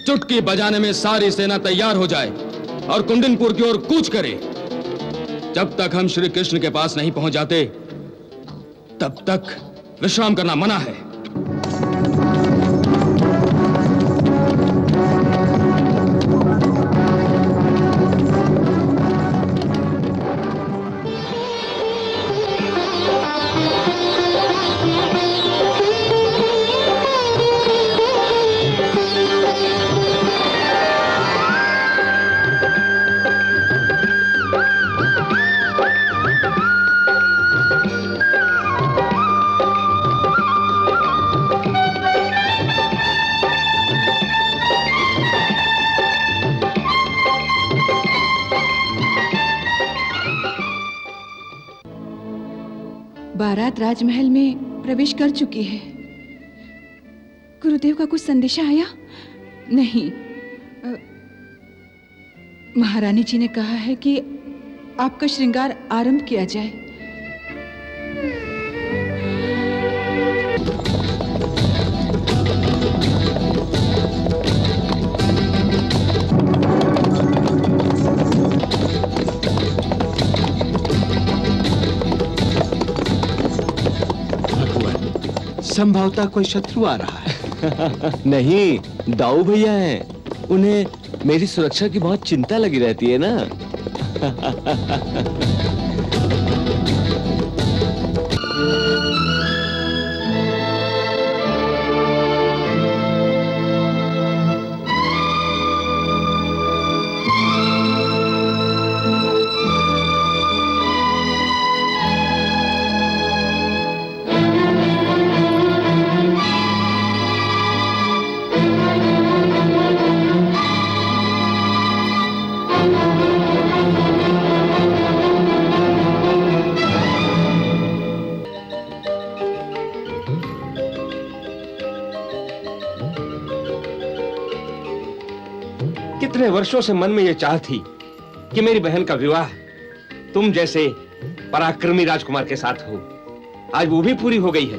चुटकी बजाने में सारी सेना तैयार हो जाए और कुंडिनपुर की ओर कूच करे। जब तक हम श्री कृष्ण के पास नहीं पहुंच जाते, तब तक विश्राम करना मना है। बारात राजमहल में प्रवेश कर चुकी है। गुरुदेव का कुछ संदेशा आया नहीं। महारानी जी ने कहा है कि आपका श्रृंगार आरंभ किया जाए। संभवतः कोई शत्रु आ रहा है। नहीं, दाऊ भैया हैं। उन्हें मेरी सुरक्षा की बहुत चिंता लगी रहती है ना। कितने वर्षों से मन में यह चाह थी कि मेरी बहन का विवाह तुम जैसे पराक्रमी राजकुमार के साथ हो। आज वो भी पूरी हो गई है।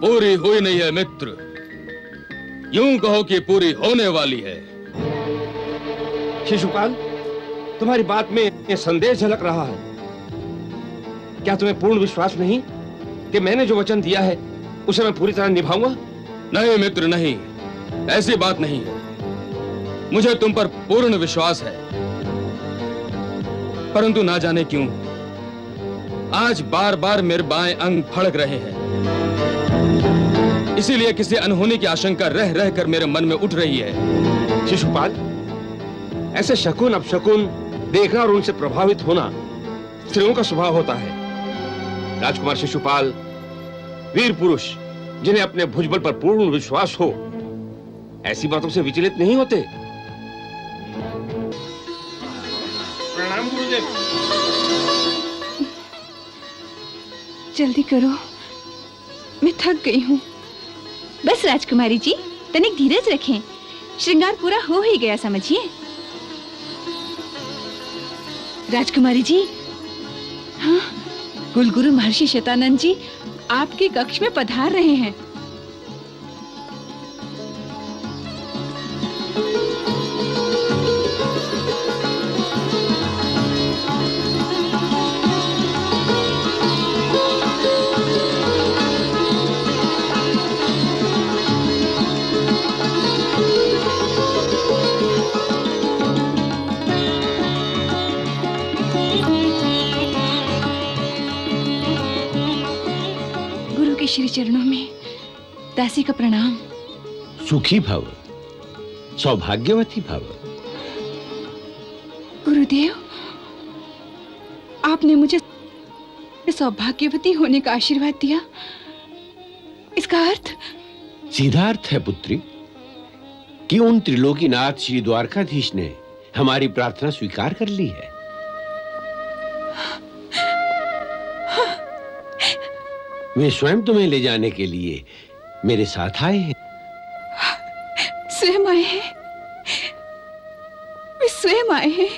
पूरी हुई नहीं है मित्र, यूं कहो कि पूरी होने वाली है। शिशुपाल, तुम्हारी बात में यह संदेश झलक रहा है। क्या तुम्हें पूर्ण विश्वास नहीं कि मैंने जो वचन दिया है उसे मैं पूरी तरह निभाऊंगा? नहीं मित्र, नहीं, ऐसी बात नहीं है। मुझे तुम पर पूर्ण विश्वास है, परंतु ना जाने क्यों आज बार बार मेरे बाएं अंग फड़क रहे हैं। इसीलिए किसी अनहोनी की आशंका रह रह कर मेरे मन में उठ रही है। शिशुपाल, ऐसे शकुन अपशकुन देखना और उनसे प्रभावित होना स्त्रियों का स्वभाव होता है। राजकुमार शिशुपाल वीर पुरुष जिन्हें अपने भुजबल पर पूर्ण विश्वास हो, ऐसी बातों से विचलित नहीं होते। प्रणाम गुरुदेव। जल्दी करो, मैं थक गई हूँ। बस राजकुमारी जी, तनिक धीरज रखें। श्रृंगार पूरा हो ही गया समझिए। राजकुमारी जी, हाँ, कुलगुरु महर्षि शतानंद जी आपके कक्ष में पधार रहे हैं। आपके श्री चरणों में दासी का प्रणाम। सुखी भव, सौभाग्यवती भव। गुरुदेव, आपने मुझे सौभाग्यवती होने का आशीर्वाद दिया। इसका अर्थ? सीधा अर्थ है पुत्री कि उन त्रिलोकीनाथ श्री द्वारकाधीश ने हमारी प्रार्थना स्वीकार कर ली है। वे स्वयं तुम्हें ले जाने के लिए मेरे साथ आए हैं। स्वयं आए हैं? वे स्वयं आए हैं?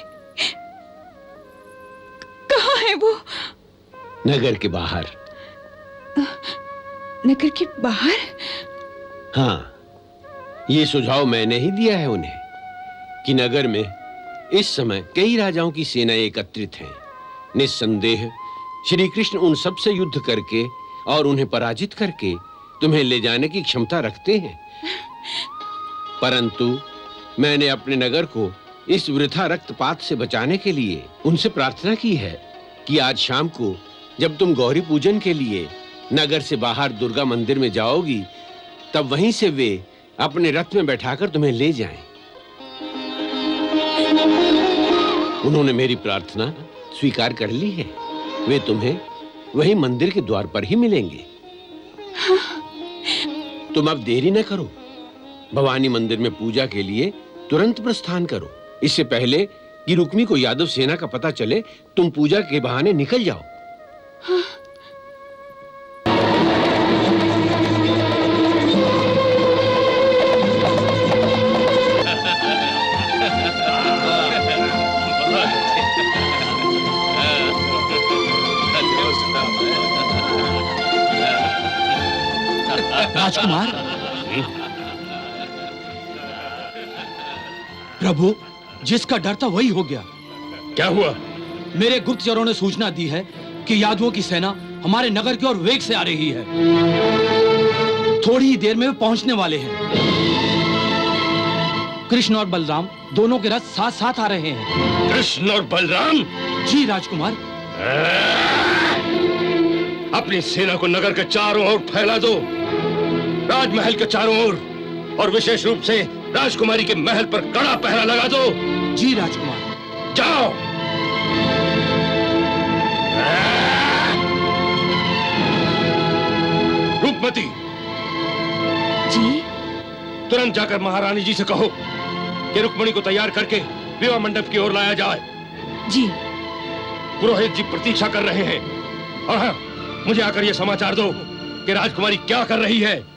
कहाँ है वो? नगर के बाहर। नगर के बाहर? हाँ, ये सुझाव मैंने ही दिया है उन्हें कि नगर में इस समय कई राजाओं की सेनाएं एकत्रित हैं। निस्संदेह श्री कृष्ण उन सब से युद्ध करके और उन्हें पराजित करके तुम्हें ले जाने की क्षमता रखते हैं, परंतु मैंने अपने नगर को इस वृथा रक्तपात से बचाने के लिए उनसे प्रार्थना की है कि आज शाम को जब तुम गौरी पूजन के लिए नगर से बाहर दुर्गा मंदिर में जाओगी, तब वहीं से वे अपने रथ में बैठाकर तुम्हें ले जाएं। उन्होंने मेरी प्रार्थना स्वीकार कर ली है। वे तुम्हें वही मंदिर के द्वार पर ही मिलेंगे। तुम अब देरी न करो, भवानी मंदिर में पूजा के लिए तुरंत प्रस्थान करो। इससे पहले कि रुक्मी को यादव सेना का पता चले, तुम पूजा के बहाने निकल जाओ। राजकुमार, प्रभु, जिसका डर था वही हो गया। क्या हुआ? मेरे गुप्तचरों ने सूचना दी है कि यादवों की सेना हमारे नगर की ओर वेग से आ रही है। थोड़ी ही देर में वे पहुंचने वाले हैं। कृष्ण और बलराम दोनों के रथ साथ साथ आ रहे हैं। कृष्ण और बलराम? जी राजकुमार। अपनी सेना को नगर के चारों ओर फैला दो, राजमहल के चारों ओर, और विशेष रूप से राजकुमारी के महल पर कड़ा पहरा लगा दो। जी राजकुमार। जाओ। रूपमती जी? तुरंत जाकर महारानी जी से कहो कि रुक्मणी को तैयार करके विवाह मंडप की ओर लाया जाए। जी। पुरोहित जी प्रतीक्षा कर रहे हैं। और हाँ, मुझे आकर यह समाचार दो कि राजकुमारी क्या कर रही है।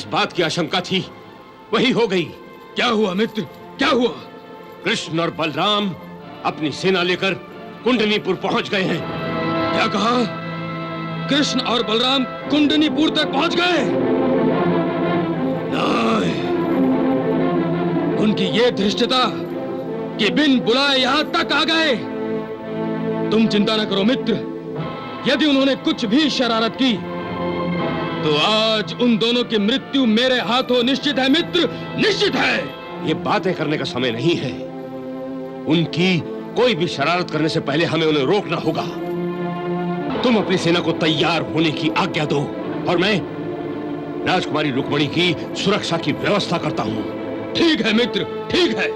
बात की आशंका थी वही हो गई। क्या हुआ मित्र, क्या हुआ? कृष्ण और बलराम अपनी सेना लेकर कुंडनीपुर पहुंच गए हैं। क्या कहा? कृष्ण और बलराम कुंडनीपुर तक पहुंच गए? नहीं, उनकी ये धृष्टता कि बिन बुलाए यहां तक आ गए। तुम चिंता न करो मित्र, यदि उन्होंने कुछ भी शरारत की तो आज उन दोनों की मृत्यु मेरे हाथों निश्चित है मित्र, निश्चित है। ये बातें करने का समय नहीं है। उनकी कोई भी शरारत करने से पहले हमें उन्हें रोकना होगा। तुम अपनी सेना को तैयार होने की आज्ञा दो और मैं राजकुमारी रुक्मणी की सुरक्षा की व्यवस्था करता हूँ। ठीक है मित्र, ठीक है।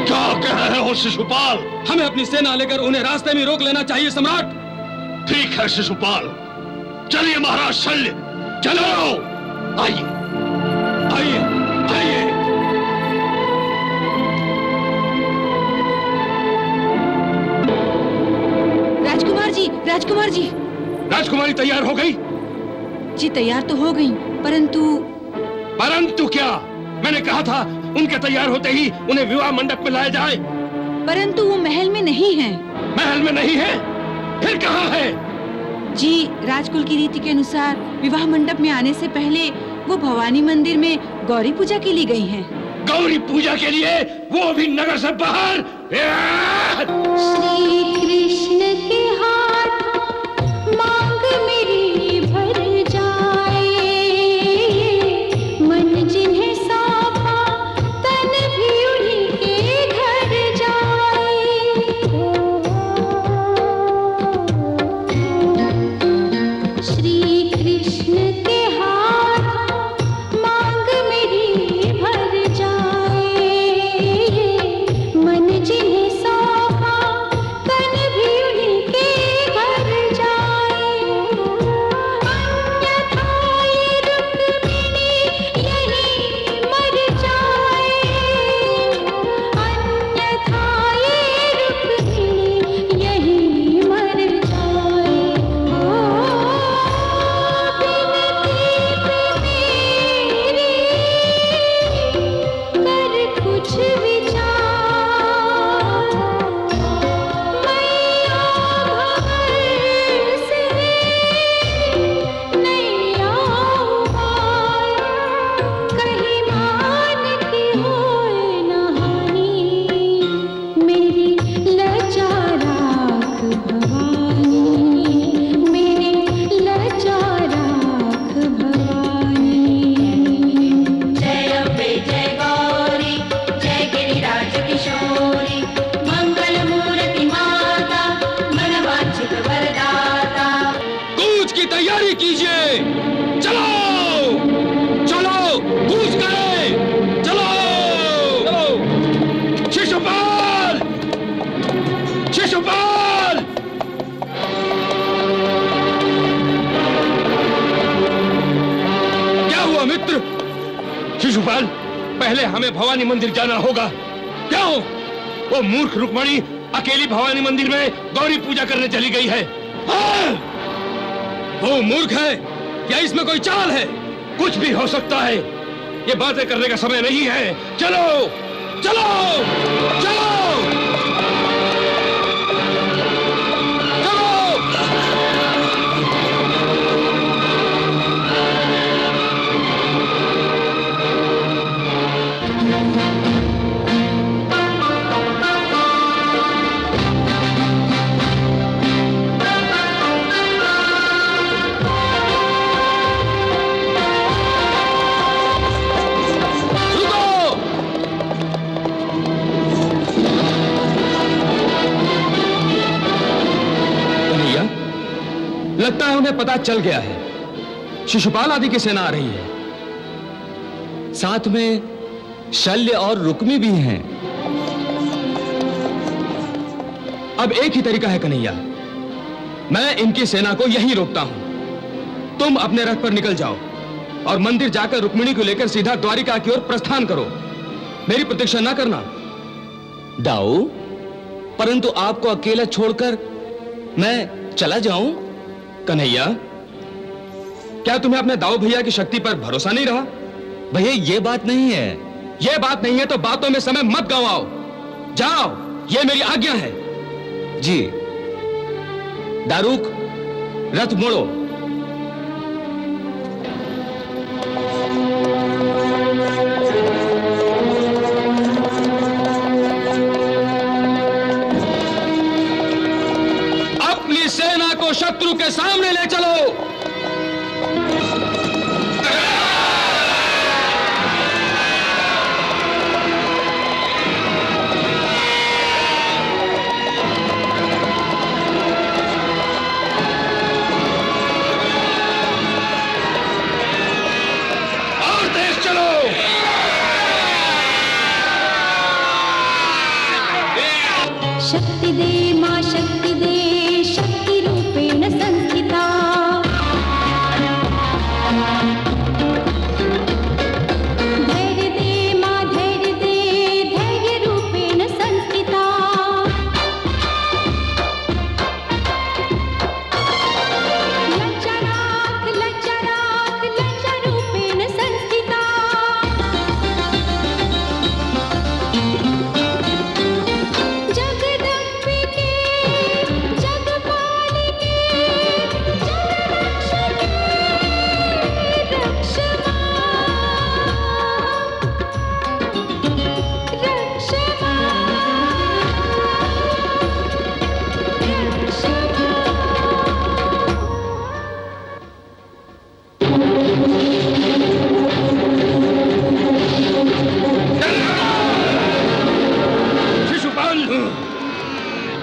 क्या कह रहे हो शिशुपाल? हमें अपनी सेना लेकर उन्हें रास्ते में रोक लेना चाहिए सम्राट। ठीक है शिशुपाल, चलिए महाराज शल्य, चलो। आइए आइए आइए। राजकुमार जी, राजकुमार जी। राजकुमारी तैयार हो गई? जी तैयार तो हो गई, परंतु क्या? मैंने कहा था उनके तैयार होते ही उन्हें विवाह मंडप में लाया जाए। परंतु वो महल में नहीं है। महल में नहीं है? फिर कहाँ है? जी, राजकुल की रीति के अनुसार विवाह मंडप में आने से पहले वो भवानी मंदिर में गौरी पूजा के लिए गई हैं। गौरी पूजा के लिए? वो भी नगर से बाहर? श्री कृष्ण के हाथ मांग मेरी भर जाए, मन जिन्हें सौंपा तन भी उन्हीं के घर जाए। श्री कृष्ण के हाथ मांग मेरी भर जाए, मन जिन्हें सौंपा तन भी उन्हीं के घर जाए। अन्यथा ये रुक्मिणी यहीं मर जाए, अन्यथा ये रुक्मिणी यहीं मर जाए। कर कुछ विचार, मैया भंवर से नैया उबार, कहीं मान की होए न हानि, मेरी लचाराख भवानी, मेरी लचाराख भवानी। जय अम्बे जय गौरी, जय गिरिराज किशोरी, मंगल मूर्ति माता, मन वांछित वरदाता। कूच की तैयारी कीजिए। चलो चलो, कूच करें। चलो चलो। शिशुपाल! शिशुपाल! क्या हुआ मित्र? शिशुपाल, पहले हमें भवानी मंदिर जाना होगा। क्यों? वो मूर्ख रुक्मणी अकेली भवानी मंदिर में गौरी पूजा करने चली गई है। हाँ! वो मूर्ख है या इसमें कोई चाल है? कुछ भी हो सकता है, ये बातें करने का समय नहीं है। चलो चलो चलो चलो। कन्हैया, लगता है उन्हें पता चल गया है। शिशुपाल आदि की सेना आ रही है। साथ में शल्य और रुक्मी भी हैं। अब एक ही तरीका है कन्हैया, मैं इनकी सेना को यहीं रोकता हूं। तुम अपने रथ पर निकल जाओ और मंदिर जाकर रुक्मिणी को लेकर सीधा द्वारिका की ओर प्रस्थान करो। मेरी प्रतीक्षा ना करना। दाऊ, परंतु आपको अकेला छोड़कर मैं चला जाऊं? कन्हैया, क्या तुम्हें अपने दाऊ भैया की शक्ति पर भरोसा नहीं रहा? भैया, ये बात नहीं है। ये बात नहीं है तो बातों में समय मत गंवाओ। जाओ, ये मेरी आज्ञा है। जी। दारूक, रथ मोड़ो। अपनी सेना को शत्रु के सामने ले चलो। और तेज चलो। शक्ति दे माँ शक्ति दे, शक्ति रूपेण संस्थिता। धैर्य दे माँ धैर्य दे, धैर्य रूपेण संस्थिता। लज्जनाक लज्जनाक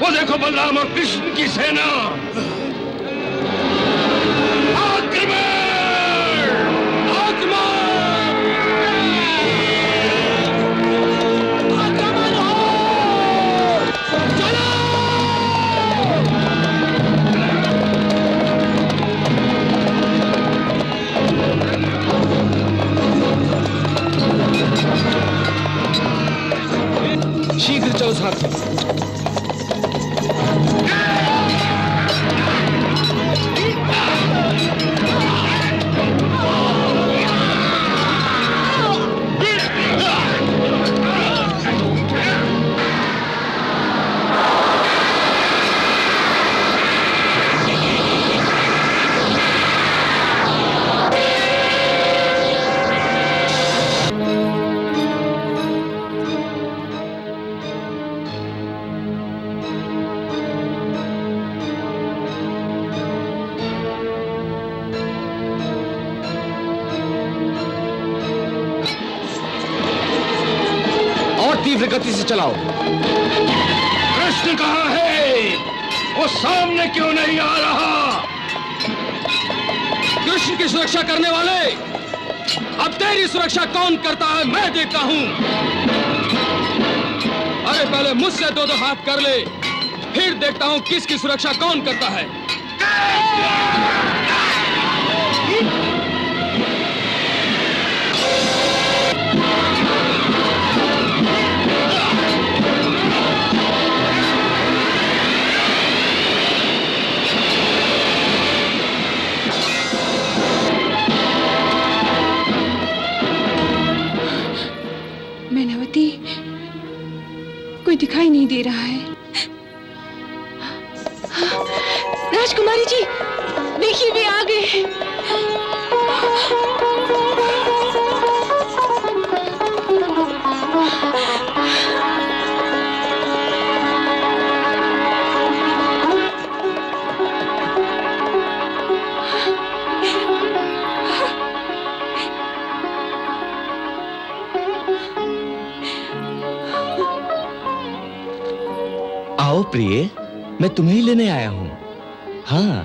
वो देखो बलराम और कृष्ण की सेना। आक्रमण! शीघ्र चलो साथ। तीव्र गति से चलाओ। कृष्ण कहाँ है? वो सामने क्यों नहीं आ रहा? कृष्ण की सुरक्षा करने वाले, अब तेरी सुरक्षा कौन करता है मैं देखता हूं। अरे पहले मुझसे दो हाथ कर ले, फिर देखता हूं किसकी सुरक्षा कौन करता है। मैनावती, कोई दिखाई नहीं दे रहा है। राजकुमारी जी, देखिए वे आ गए। आओ प्रिय, मैं तुम्हें ही लेने आया हूं। हाँ,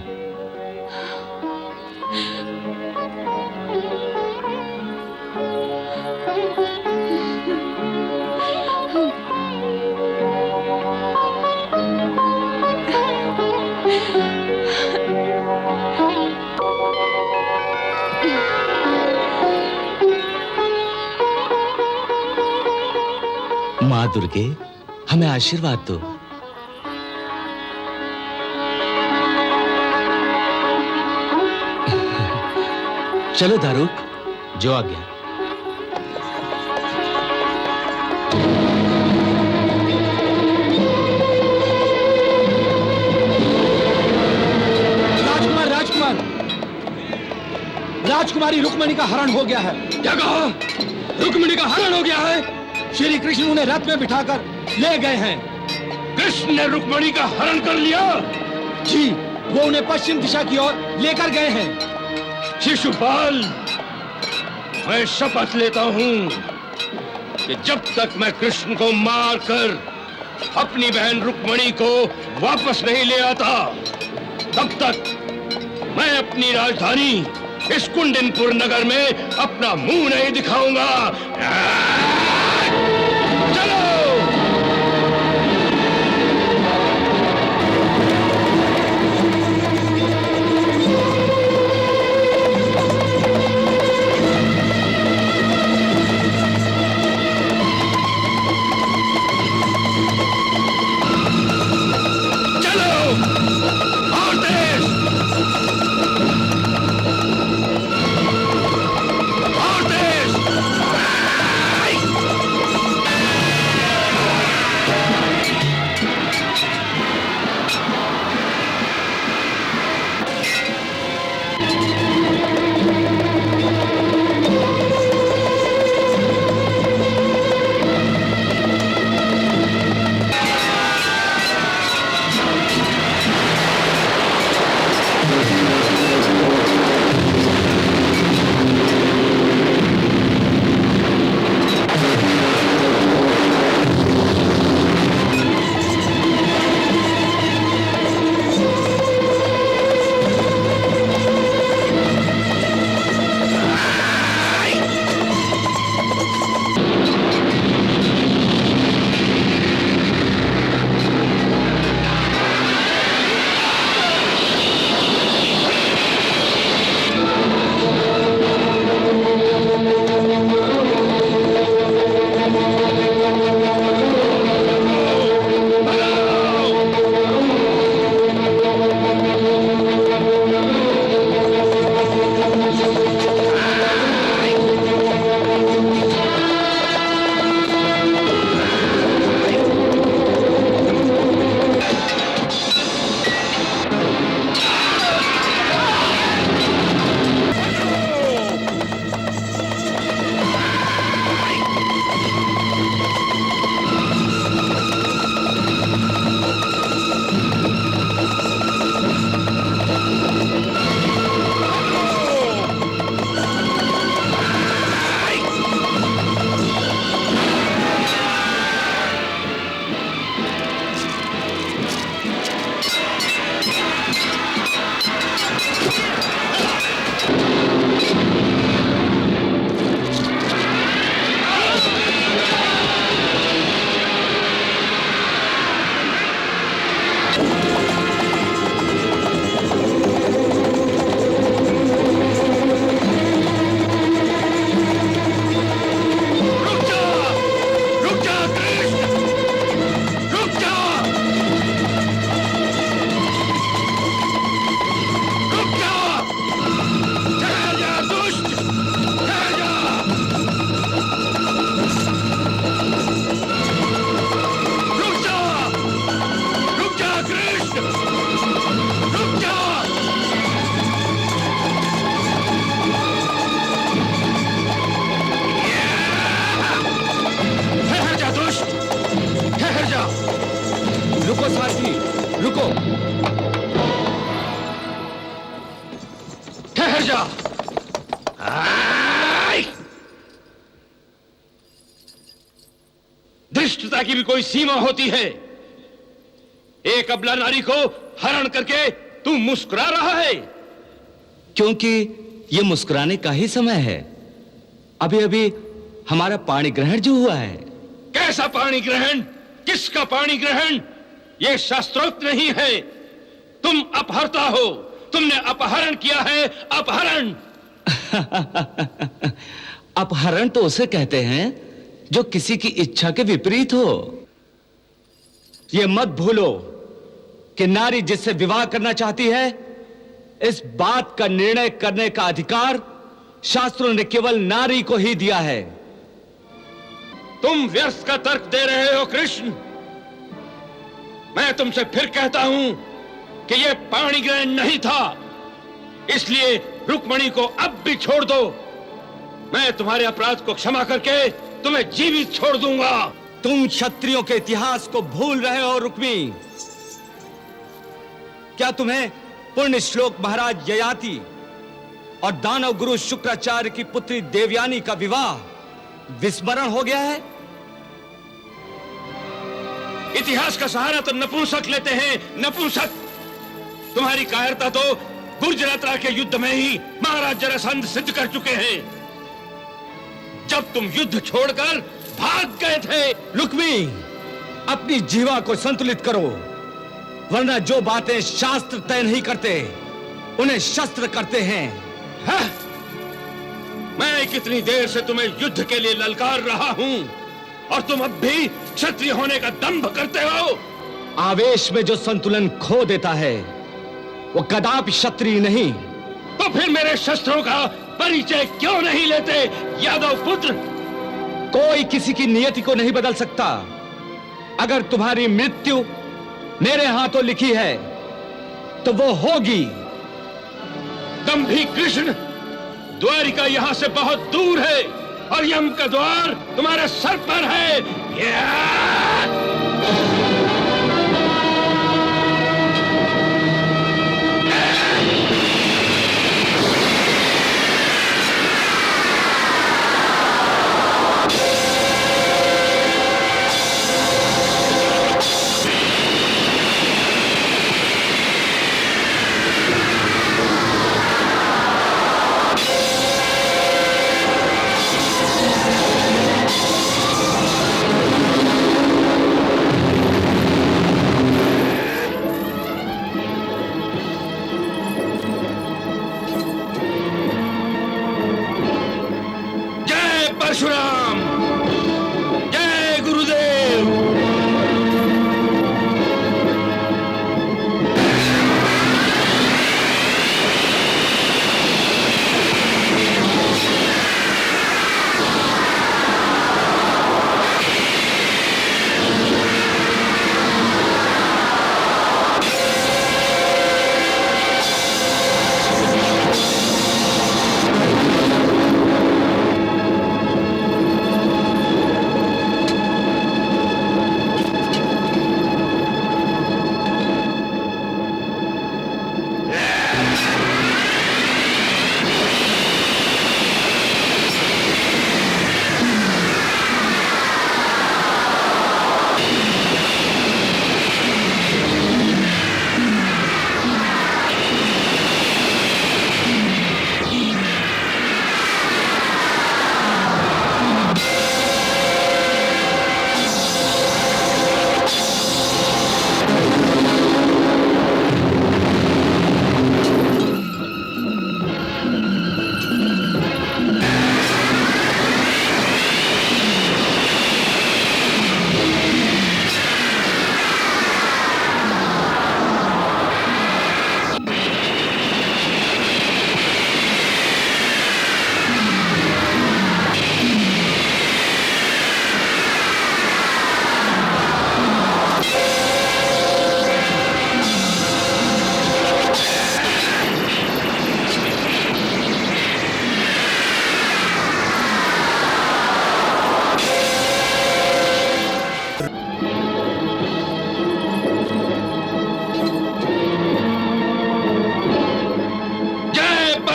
माँ दुर्गे, हमें आशीर्वाद दो। चलो दारुक, जो आ गया। राजकुमार, राजकुमार, राजकुमारी रुक्मिणी का हरण हो गया है। क्या कहा? रुक्मिणी का हरण हो गया है? श्री कृष्ण उन्हें रथ में बिठाकर ले गए हैं। कृष्ण ने रुक्मिणी का हरण कर लिया? जी, वो उन्हें पश्चिम दिशा की ओर लेकर गए हैं। शिशुपाल, मैं शपथ लेता हूं कि जब तक मैं कृष्ण को मारकर अपनी बहन रुक्मिणी को वापस नहीं ले आता, तब तक मैं अपनी राजधानी इस कुंडिनपुर नगर में अपना मुंह नहीं दिखाऊंगा। चलो! रुको सारथी, रुको। ठहर जा। धृष्टता की भी कोई सीमा होती है। एक अबला नारी को हरण करके तू मुस्कुरा रहा है। क्योंकि ये मुस्कुराने का ही समय है। अभी अभी हमारा पाणी ग्रहण जो हुआ है। कैसा पाणी ग्रहण? किसका पाणी ग्रहण? यह शास्त्रोक्त नहीं है। तुम अपहरता हो। तुमने अपहरण किया है, अपहरण। अपहरण तो उसे कहते हैं जो किसी की इच्छा के विपरीत हो। ये मत भूलो कि नारी जिससे विवाह करना चाहती है, इस बात का निर्णय करने का अधिकार शास्त्रों ने केवल नारी को ही दिया है। तुम व्यर्थ का तर्क दे रहे हो कृष्ण। मैं तुमसे फिर कहता हूं कि यह पाणी ग्रहण नहीं था, इसलिए रुक्मणी को अब भी छोड़ दो। मैं तुम्हारे अपराध को क्षमा करके तुम्हें जीवित छोड़ दूंगा। तुम क्षत्रियों के इतिहास को भूल रहे हो रुक्मी। क्या तुम्हें पुण्य श्लोक महाराज ययाति और दानव गुरु शुक्राचार्य की पुत्री देवयानी का विवाह विस्मरण हो गया है? इतिहास का सहारा तो नपुंसक लेते हैं, नपुंसक। तुम्हारी कायरता तो गुर्जरात्रा के युद्ध में ही महाराज जरासंध सिद्ध कर चुके हैं, जब तुम युद्ध छोड़कर भाग गए थे। रुक्मी, अपनी जीवा को संतुलित करो, वरना जो बातें शास्त्र तय नहीं करते उन्हें शस्त्र करते हैं। हाँ? मैं कितनी देर से तुम्हें युद्ध के लिए ललकार रहा हूं और तुम अब भी क्षत्रिय होने का दंभ करते हो। आवेश में जो संतुलन खो देता है वो कदापि क्षत्रिय नहीं। तो फिर मेरे शस्त्रों का परिचय क्यों नहीं लेते यादव पुत्र? कोई किसी की नियति को नहीं बदल सकता। अगर तुम्हारी मृत्यु मेरे हाथों लिखी है तो वो होगी। दंभी कृष्ण, द्वारिका यहां से बहुत दूर है और यम का द्वार तुम्हारे सर पर है।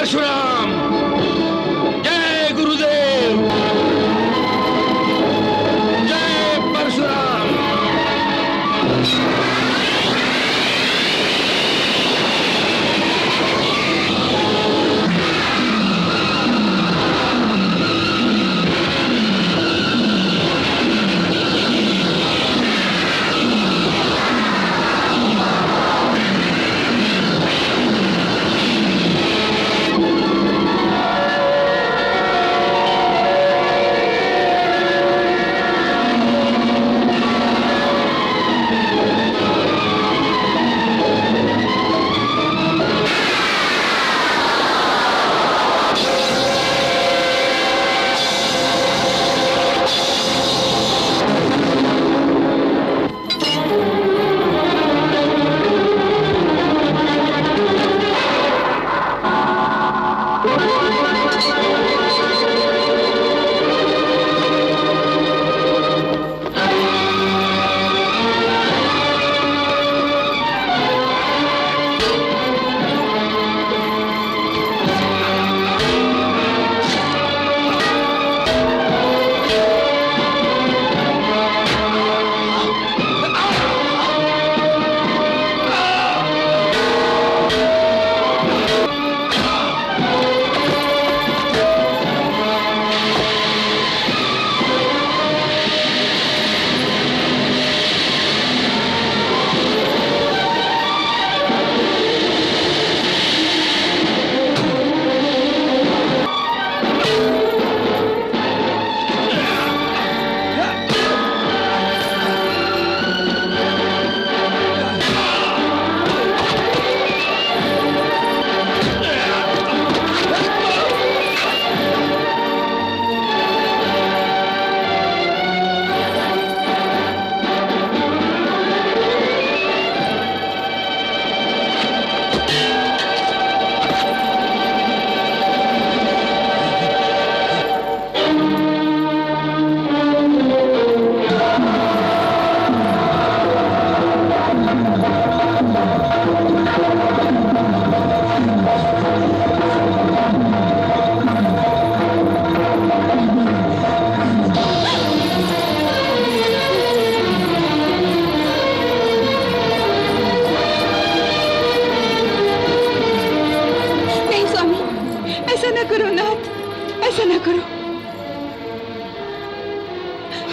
परशुराम, जय गुरुदेव, जय परशुराम।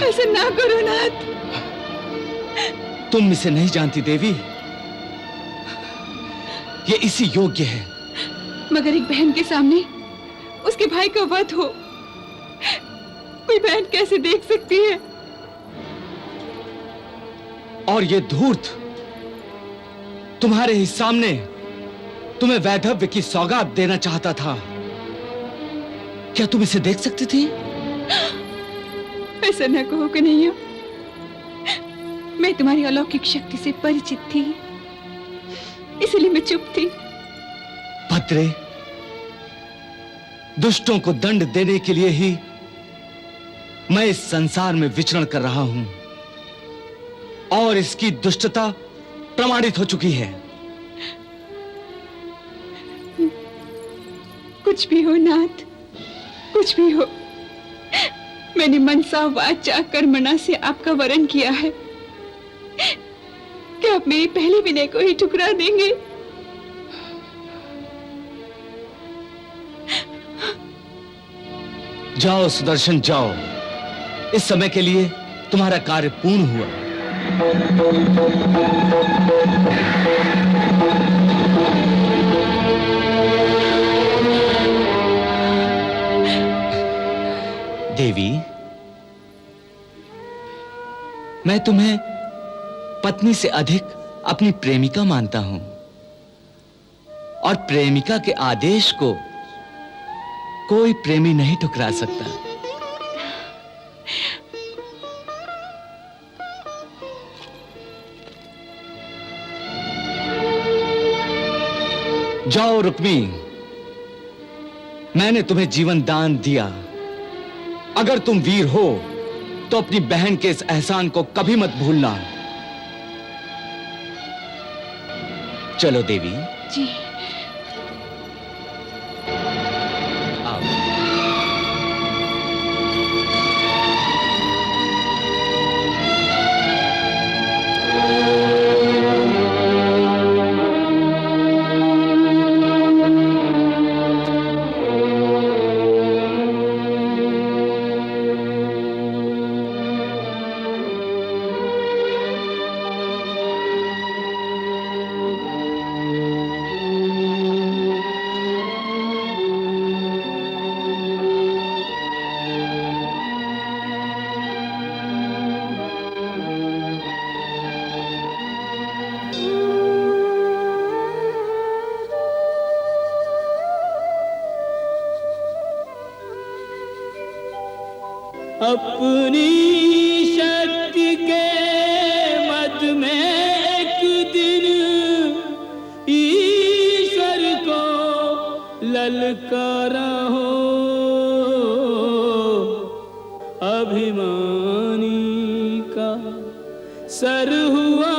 ऐसा ना करो नाथ। तुम इसे नहीं जानती देवी, ये इसी योग्य है। मगर एक बहन के सामने उसके भाई का वध हो, कोई बहन कैसे देख सकती है? और ये धूर्त तुम्हारे ही सामने तुम्हें वैधव्य की सौगात देना चाहता था। क्या तुम इसे देख सकती थी? ऐसा न कहो कन्हैया, मैं तुम्हारी अलौकिक शक्ति से परिचित थी, इसलिए मैं चुप थी। भद्रे, दुष्टों को दंड देने के लिए ही मैं इस संसार में विचरण कर रहा हूं, और इसकी दुष्टता प्रमाणित हो चुकी है। कुछ भी हो नाथ, कुछ भी हो, मैंने मनसा वाचा कर्मणा से आपका वरण किया है। क्या आप मेरी पहली विनय को ही ठुकरा देंगे? जाओ सुदर्शन, जाओ। इस समय के लिए तुम्हारा कार्य पूर्ण हुआ। देवी, मैं तुम्हें पत्नी से अधिक अपनी प्रेमिका मानता हूं, और प्रेमिका के आदेश को कोई प्रेमी नहीं ठुकरा सकता। जाओ रुक्मी, मैंने तुम्हें जीवन दान दिया। अगर तुम वीर हो तो अपनी बहन के इस एहसान को कभी मत भूलना। चलो देवी। जी। अपनी शक्ति के मद में एक दिन ईश्वर को ललकारा हो। अभिमानी का सर हुआ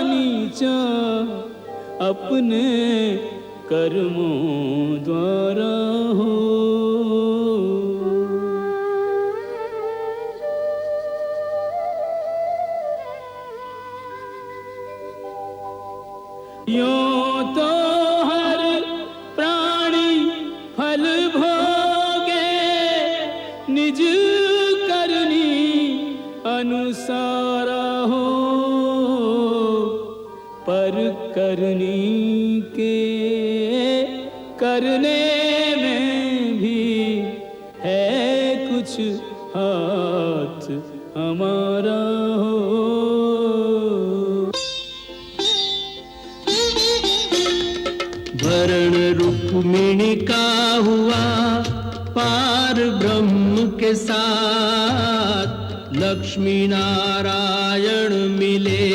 नीचा अपने कर्मों द्वारा हो। यूं तो हर प्राणी फल भोगे निज करनी अनुसारा हो, पर करनी के करने में भी है कुछ हाथ हमारा हो। वर्ण रुक्मिणी का हुआ पार ब्रह्म के साथ, लक्ष्मी नारायण मिले